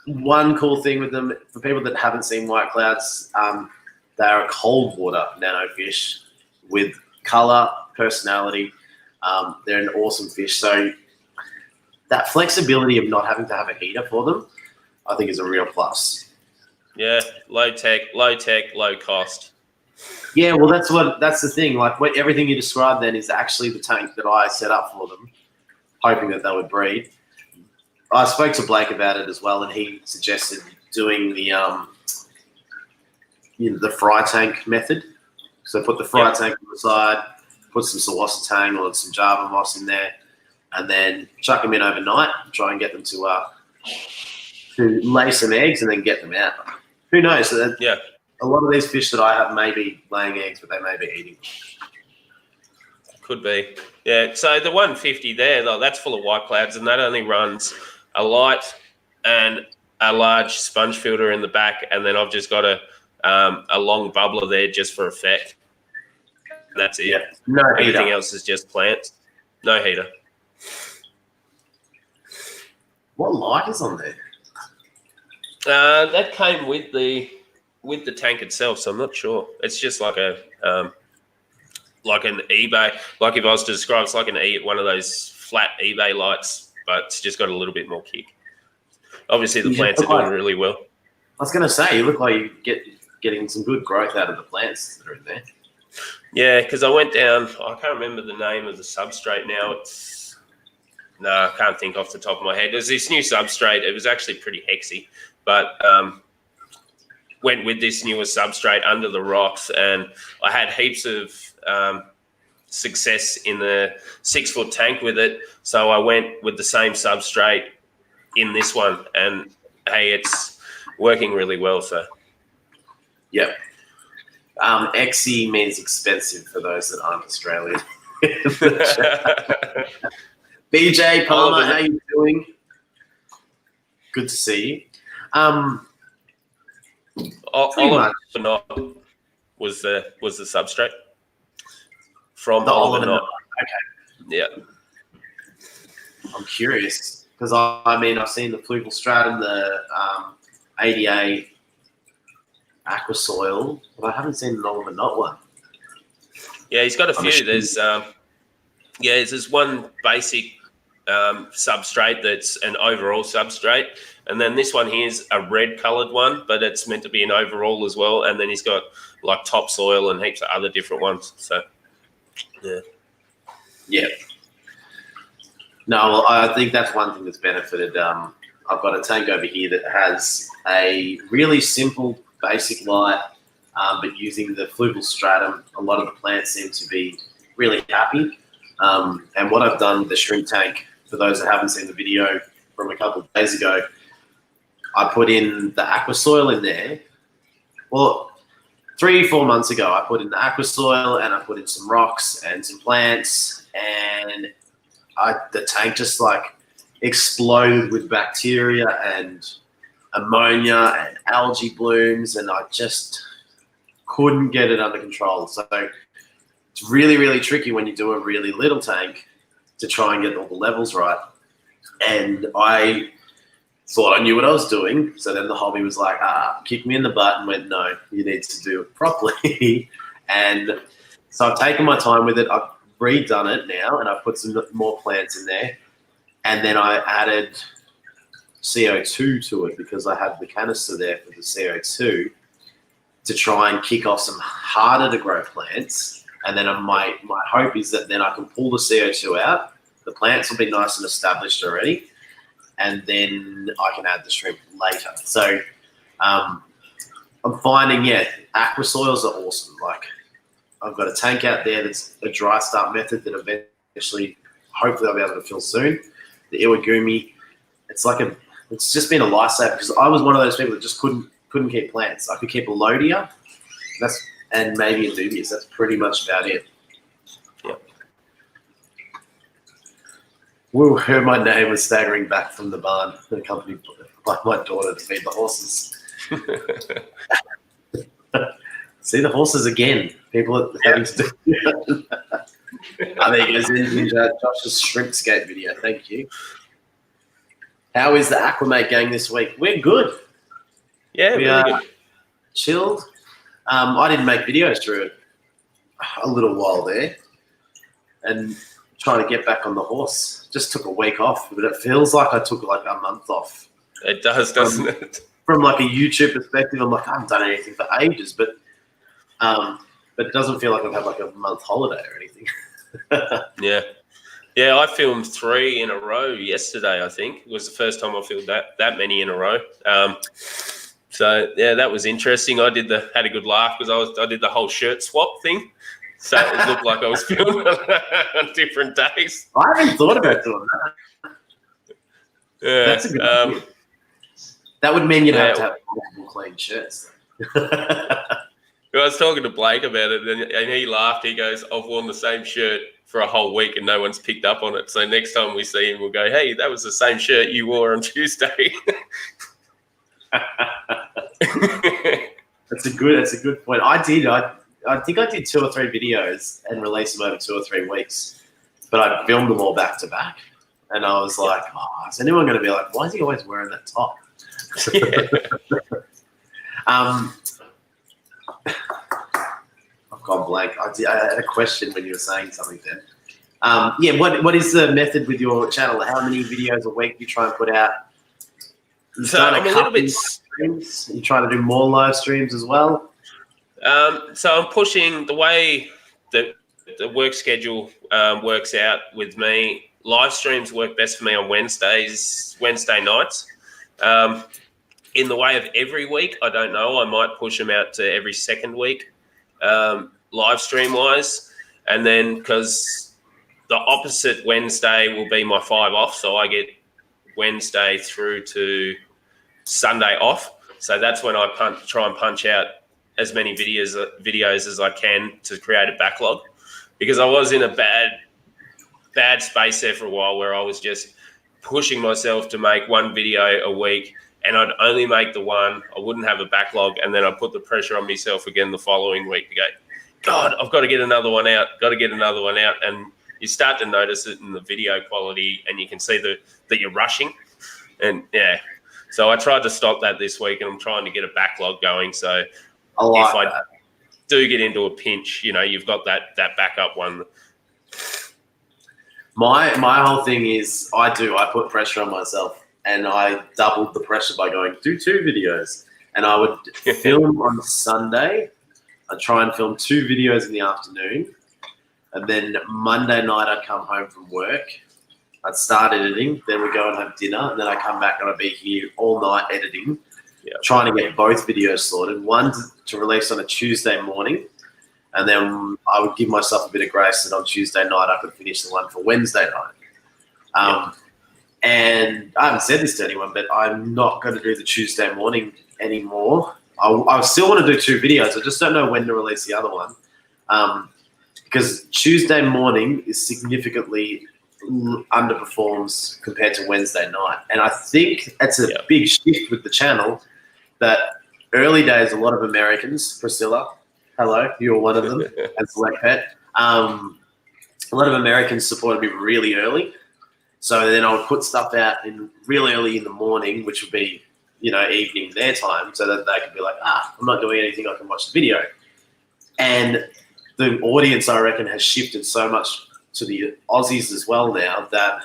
one cool thing with them, for people that haven't seen white clouds, they are a cold water nano fish with colour, personality. They're an awesome fish. So that flexibility of not having to have a heater for them, I think is a real plus. Yeah, low tech, low cost. Yeah, well, that's the thing. Like everything you described then is actually the tank that I set up for them, hoping that they would breed. I spoke to Blake about it as well, and he suggested doing the fry tank method. So put the fry tank on the side, put some sawassa tang or some Java moss in there, and then chuck them in overnight. Try and get them to lay some eggs, and then get them out. Who knows? A lot of these fish that I have may be laying eggs, but they may be eating. Could be. Yeah, so the 150 there, though, that's full of white clouds, and that only runs a light and a large sponge filter in the back, and then I've just got a long bubbler there just for effect. That's it. Yeah. No Everything heater. else is just plants. No heater. What light is on there? That came with the tank itself, so I'm not sure. It's just like a like an eBay. Like if I was to describe, it's like one of those flat eBay lights, but it's just got a little bit more kick. Obviously, the plants are doing really well. I was going to say, you look like you're getting some good growth out of the plants that are in there. Yeah, because I went down. I can't remember the name of the substrate now. I can't think off the top of my head. There's this new substrate. It was actually pretty hexy, but went with this newer substrate under the rocks, and I had heaps of success in the 6-foot tank with it. So I went with the same substrate in this one, and hey, it's working really well. So, yep. XE means expensive for those that aren't Australian. BJ Palmer, how you doing? Good to see you. Oliver Knott was the substrate from the Oliver Knott. Okay. Yeah. I'm curious because I mean I've seen the Fluval Stratum, the ADA Aqua Soil, but I haven't seen an Oliver Knott one. Yeah, he's got a few. There's one basic substrate that's an overall substrate, and then this one here is a red coloured one, but it's meant to be an overall as well. And then he's got like topsoil and heaps of other different ones. So, yeah. No, well, I think that's one thing that's benefited. I've got a tank over here that has a really simple, basic light, but using the Fluval Stratum, a lot of the plants seem to be really happy. And what I've done with the shrimp tank, for those that haven't seen the video from a couple of days ago, I put in the aqua soil in there. Well, 3-4 months ago, I put in the aqua soil and I put in some rocks and some plants, and the tank just like exploded with bacteria and ammonia and algae blooms, and I just couldn't get it under control. So it's really, really tricky when you do a really little tank to try and get all the levels right. And I thought I knew what I was doing. So then the hobby was like, kicked me in the butt and went, no, you need to do it properly. And so I've taken my time with it. I've redone it now, and I've put some more plants in there. And then I added CO2 to it because I had the canister there for the CO2 to try and kick off some harder to grow plants. And then my hope is that then I can pull the CO2 out. The plants will be nice and established already, and then I can add the shrimp later. So I'm finding, aqua soils are awesome. Like I've got a tank out there that's a dry start method that eventually, hopefully I'll be able to fill soon. The Iwagumi, it's just been a lifesaver because I was one of those people that just couldn't keep plants. I could keep a Lodia, and maybe a Dubious. That's pretty much about it. Yeah. Woo, heard my name was staggering back from the barn, accompanied by my daughter to feed the horses. See the horses again. People are having to do it. There goes in Josh's shrimpscape video. Thank you. How is the Aquamate gang this week? We're good. Yeah, we really are good. Chilled. I didn't make videos for a little while there, and trying to get back on the horse. Just took a week off, but it feels like I took like a month off. It does, doesn't it? From like a YouTube perspective, I'm like, I haven't done anything for ages, but it doesn't feel like I've had like a month holiday or anything. Yeah, I filmed 3 in a row yesterday. I think it was the first time I filmed that many in a row. So yeah, that was interesting. I had a good laugh because I did the whole shirt swap thing, so it looked like I was filming on different days. I haven't thought about doing that. Yeah, that's a good idea. That would mean you'd have to have multiple clean shirts. I was talking to Blake about it, and he laughed. He goes, "I've worn the same shirt for a whole week, and no one's picked up on it. So next time we see him, we'll go, hey, that was the same shirt you wore on Tuesday." That's a good point. I think I did 2 or 3 videos and released them over 2 or 3 weeks, but I filmed them all back to back. And I was like, oh, is anyone going to be like, why is he always wearing that top? I've gone blank. I had a question when you were saying something then. What is the method with your channel? How many videos a week do you try and put out? So I'm a little bit. Streams? You trying to do more live streams as well? So I'm pushing the way that the work schedule works out with me. Live streams work best for me on Wednesday nights. In the way of every week, I don't know. I might push them out to every second week, live stream wise, and then because the opposite Wednesday will be my 5 off, so I get Wednesday through to Sunday off. So that's when I try and punch out as many videos as I can to create a backlog, because I was in a bad space there for a while where I was just pushing myself to make 1 video a week, and I'd only make the one. I wouldn't have a backlog, and then I'd put the pressure on myself again the following week to go, God, I've got to get another one out, and you start to notice it in the video quality, and you can see that you're rushing. And yeah, so I tried to stop that this week, and I'm trying to get a backlog going. So if I do get into a pinch, you've got that backup one. My whole thing is I put pressure on myself, and I doubled the pressure by going, do 2 videos. And I would film on Sunday. I'd try and film 2 videos in the afternoon. And then Monday night I'd come home from work. I'd start editing. Then we'd go and have dinner. And then I'd come back and I'd be here all night editing, trying to get both videos sorted. One to release on a Tuesday morning. And then I would give myself a bit of grace that on Tuesday night I could finish the one for Wednesday night. And I haven't said this to anyone, but I'm not going to do the Tuesday morning anymore. I still want to do 2 videos. I just don't know when to release the other one. Because Tuesday morning is significantly underperforms compared to Wednesday night. And I think it's a big shift with the channel that early days, a lot of Americans, Priscilla, hello, you're one of them, and Select Pet. A lot of Americans supported me really early. So then I would put stuff out in really early in the morning, which would be, evening their time, so that they could be like, I'm not doing anything, I can watch the video. And the audience, I reckon, has shifted so much to the Aussies as well now that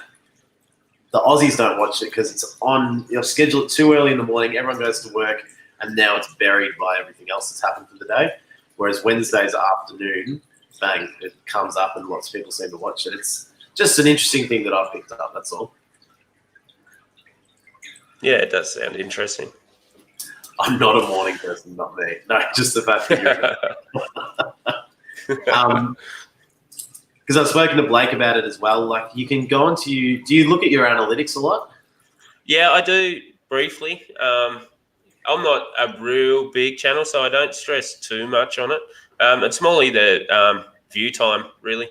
the Aussies don't watch it because it's on, scheduled too early in the morning, everyone goes to work, and now it's buried by everything else that's happened for the day. Whereas Wednesday's afternoon, bang, it comes up and lots of people seem to watch it. It's just an interesting thing that I've picked up, that's all. Yeah, it does sound interesting. I'm not a morning person, not me. No, just the fact that you're because I've spoken to Blake about it as well. Like, you can go do you look at your analytics a lot? Yeah, I do briefly. I'm not a real big channel, so I don't stress too much on it. It's more the view time, really.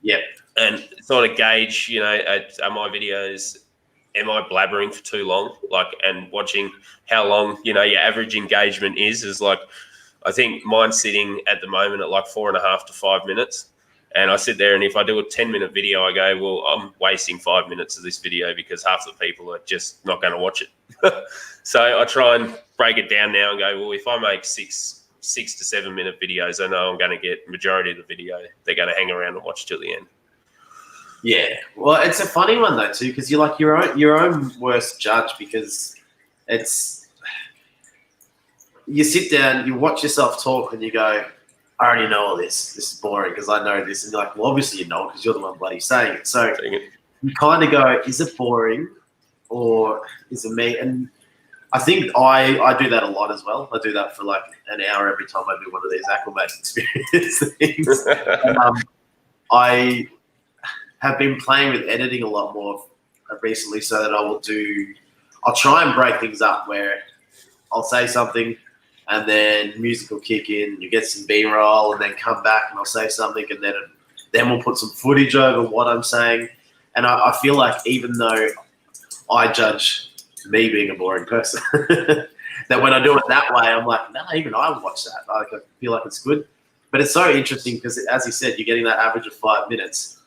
Yep. And sort of gauge, are my videos, am I blabbering for too long? And watching how long, your average engagement is like, I think mine's sitting at the moment at like 4.5 to 5 minutes. And I sit there, and if I do a 10-minute video, I go, well, I'm wasting 5 minutes of this video because half the people are just not going to watch it. So I try and break it down now and go, well, if I make 6 to 7 minute videos, I know I'm going to get majority of the video. They're going to hang around and watch till the end. Yeah, well, it's a funny one though too, because you're like your own worst judge, because you sit down, you watch yourself talk, and you go, I already know all this. This is boring because I know this, and you're like, well, obviously you know because you're the one bloody saying it. So you kind of go, is it boring, or is it me? And I think I do that a lot as well. I do that for like an hour every time I do one of these acclimate experience things. I have been playing with editing a lot more recently, so that I'll try and break things up where I'll say something and then music will kick in, you get some B-roll, and then come back and I'll say something, and then we'll put some footage over what I'm saying. And I feel like even though I judge me being a boring person. That when I do it that way, I'm like, no, even I watch that. Like, I feel like it's good. But it's so interesting because, as you said, you're getting that average of 5 minutes.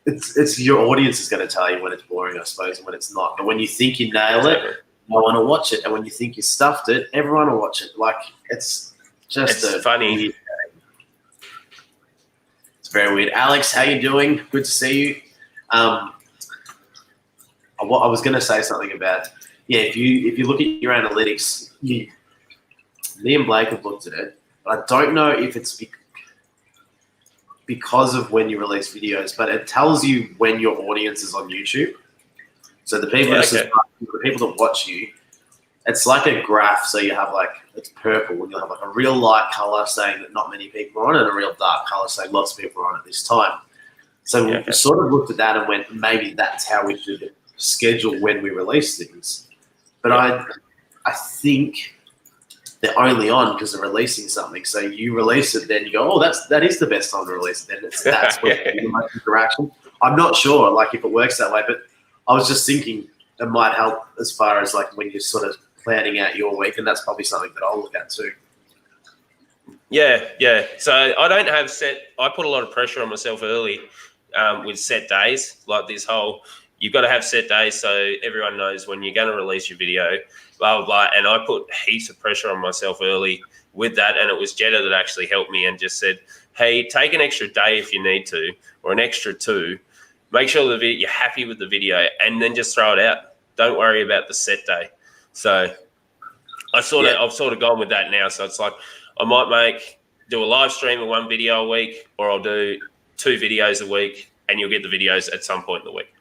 It's your audience is going to tell you when it's boring, I suppose, and when it's not. But when you think you nail it, no one will watch it. And when you think you stuffed it, everyone will watch it. Like, it's just funny. It's very weird. Alex, how you doing? Good to see you. I was going to say something about, if you look at your analytics, me and Blake have looked at it. But I don't know if it's because of when you release videos, but it tells you when your audience is on YouTube. So the people the people that watch you, it's like a graph. So you have it's purple, and you'll have a real light color saying that not many people are on, and a real dark color saying lots of people are on at this time. So we sort of looked at that and went, maybe that's how we should schedule when we release things. But I think they're only on because they're releasing something. So you release it, then you go, oh, that is the best time to release it. Then that's when the most interaction. I'm not sure if it works that way, but I was just thinking it might help as far as when you're sort of planning out your week, and that's probably something that I'll look at too. Yeah. So I don't have I put a lot of pressure on myself early with set days, like this whole, you've got to have set days so everyone knows when you're going to release your video, blah, blah, blah. And I put heaps of pressure on myself early with that. And it was Jetta that actually helped me and just said, hey, take an extra day if you need to, or an extra 2. Make sure you're happy with the video, and then just throw it out. Don't worry about the set day. So I've sort of gone with that now. So it's like I might do a live stream of 1 video a week, or I'll do 2 videos a week, and you'll get the videos at some point in the week.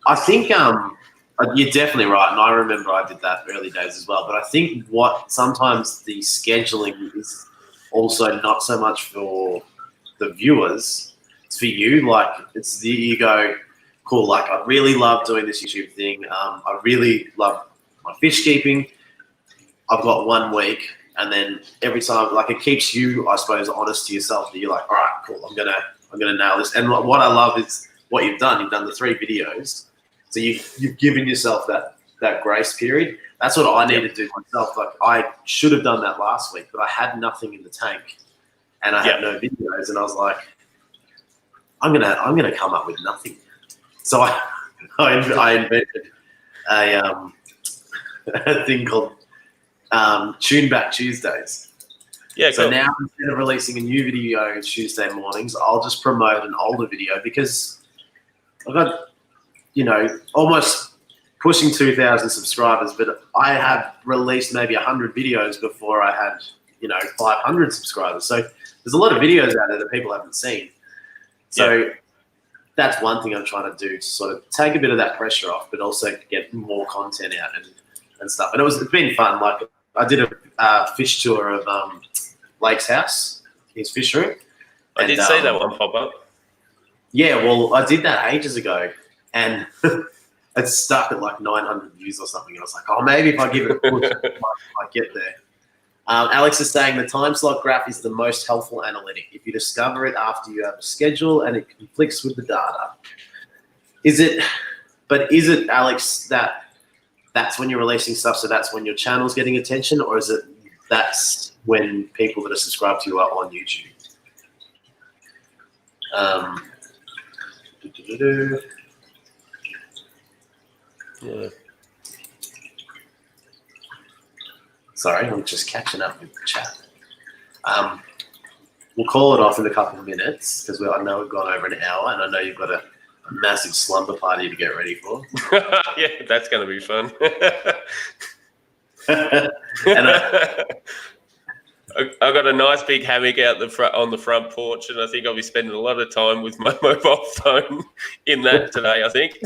I think you're definitely right, and I remember I did that early days as well. But I think what sometimes the scheduling is also not so much for the viewers, it's for you. You go, cool. I really love doing this YouTube thing. I really love my fish keeping. I've got 1 week, and then every time, it keeps you, I suppose, honest to yourself. That you're like, all right, cool. I'm gonna nail this. And what I love is what you've done. You've done the 3 videos, so you've given yourself that grace period. That's what I need to do myself. I should have done that last week, but I had nothing in the tank, and I had no videos, and I was like, I'm gonna come up with nothing. So I invented a thing called Tune Back Tuesdays. Yeah. So now instead of releasing a new video Tuesday mornings, I'll just promote an older video because I've got, almost pushing 2,000 subscribers, but I have released maybe 100 videos before I had, 500 subscribers. So there's a lot of videos out there that people haven't seen. So that's one thing I'm trying to do to sort of take a bit of that pressure off, but also get more content out and stuff. And it's been fun. I did a fish tour of Lake's house, his fish room. I did see that one pop up. Yeah, well, I did that ages ago, and it's stuck at 900 views or something. And I was like, oh, maybe if I give it a push, I might get there. Alex is saying the time slot graph is the most helpful analytic. If you discover it after you have a schedule and it conflicts with the data, is it, Alex, that's when you're releasing stuff, so that's when your channel's getting attention, or is it that's when people that are subscribed to you are on YouTube? Yeah. Sorry, I'm just catching up with the chat. We'll call it off in a couple of minutes because I know we've gone over an hour, and I know you've got a massive slumber party to get ready for. Yeah, that's going to be fun. I've got a nice big hammock out on the front porch, and I think I'll be spending a lot of time with my mobile phone in that today, I think.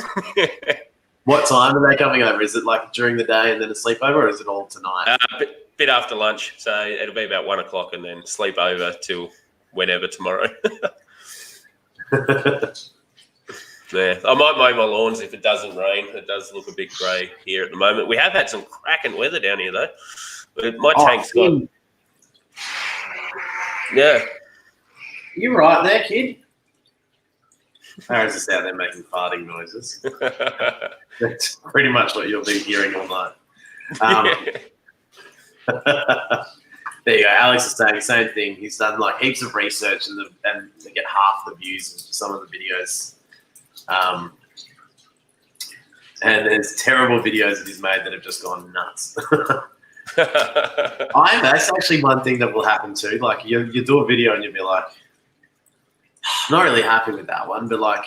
What time are they coming over? Is it during the day and then a sleepover, or is it all tonight? Bit after lunch, so it'll be about 1 o'clock, and then sleep over till whenever tomorrow. Yeah, I might mow my lawns if it doesn't rain. It does look a bit grey here at the moment. We have had some cracking weather down here though, but my tank's got. Yeah, you're right there, kid. Aaron's just out there making farting noises. That's pretty much what you'll be hearing all night. There you go. Alex is saying the same thing. He's done like heaps of research and they get half the views of some of the videos. And there's terrible videos that he's made that have just gone nuts. That's actually one thing that will happen too. Like you do a video and you'll be like, not really happy with that one, but like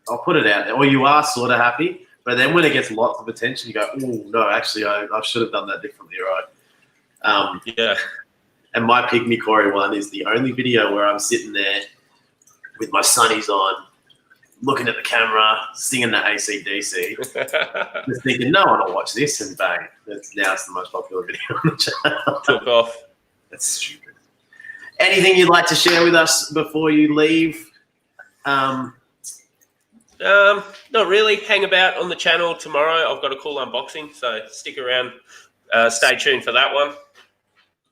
I'll put it out there. Or you are sort of happy, but then when it gets lots of attention, you go, oh no, actually I should have done that differently, right? Yeah. And my Pick Me Corey one is the only video where I'm sitting there with my sunnies on, looking at the camera, singing the AC/DC, just thinking, no one will watch this, and bang, now it's the most popular video on the channel. Took off. That's stupid. Anything you'd like to share with us before you leave? Not really. Hang about on the channel tomorrow. I've got a cool unboxing, so stick around. Stay tuned for that one.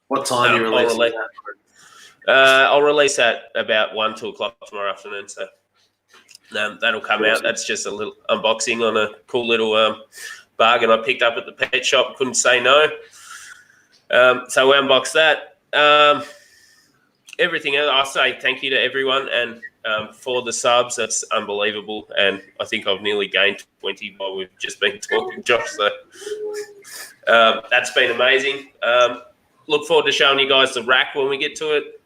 What time are you releasing that? I'll release that about 1, 2 o'clock tomorrow afternoon, so that'll come out. That's just a little unboxing on a cool little bargain I picked up at the pet shop. Couldn't say no. So we unboxed that. Everything else, I'll say thank you to everyone, and for the subs, that's unbelievable. And I think I've nearly gained 20 while we've just been talking, Josh. So that's been amazing. Look forward to showing you guys the rack when we get to it.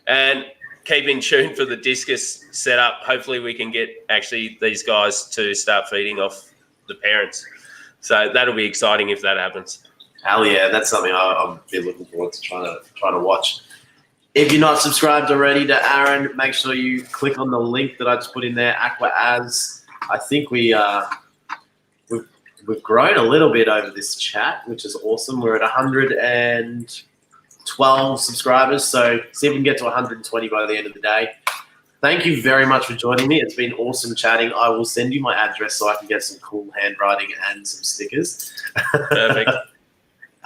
And keep in tune for the Discus setup. Hopefully we can get actually these guys to start feeding off the parents. So that'll be exciting if that happens. Hell yeah, that's something I'll be looking forward to trying to watch. If you're not subscribed already to Aaron, make sure you click on the link that I just put in there, Aqua Az. I think we've grown a little bit over this chat, which is awesome. We're at 112 subscribers, so see if we can get to 120 by the end of the day. Thank you very much for joining me. It's been awesome chatting. I will send you my address so I can get some cool handwriting and some stickers. Perfect.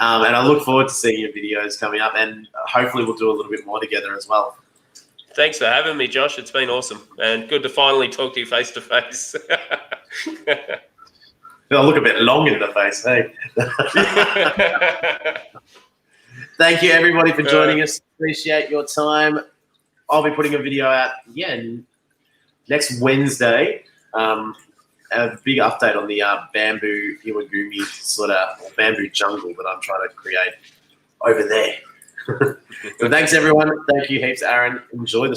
And I look forward to seeing your videos coming up, and hopefully we'll do a little bit more together as well. Thanks for having me, Josh. It's been awesome, and good to finally talk to you face to face. I look a bit long in the face, hey? Thank you, everybody, for joining us. Appreciate your time. I'll be putting a video out again next Wednesday. A big update on the bamboo iwagumi sort of bamboo jungle that I'm trying to create over there. Well, thanks, everyone. Thank you heaps, Aaron. Enjoy the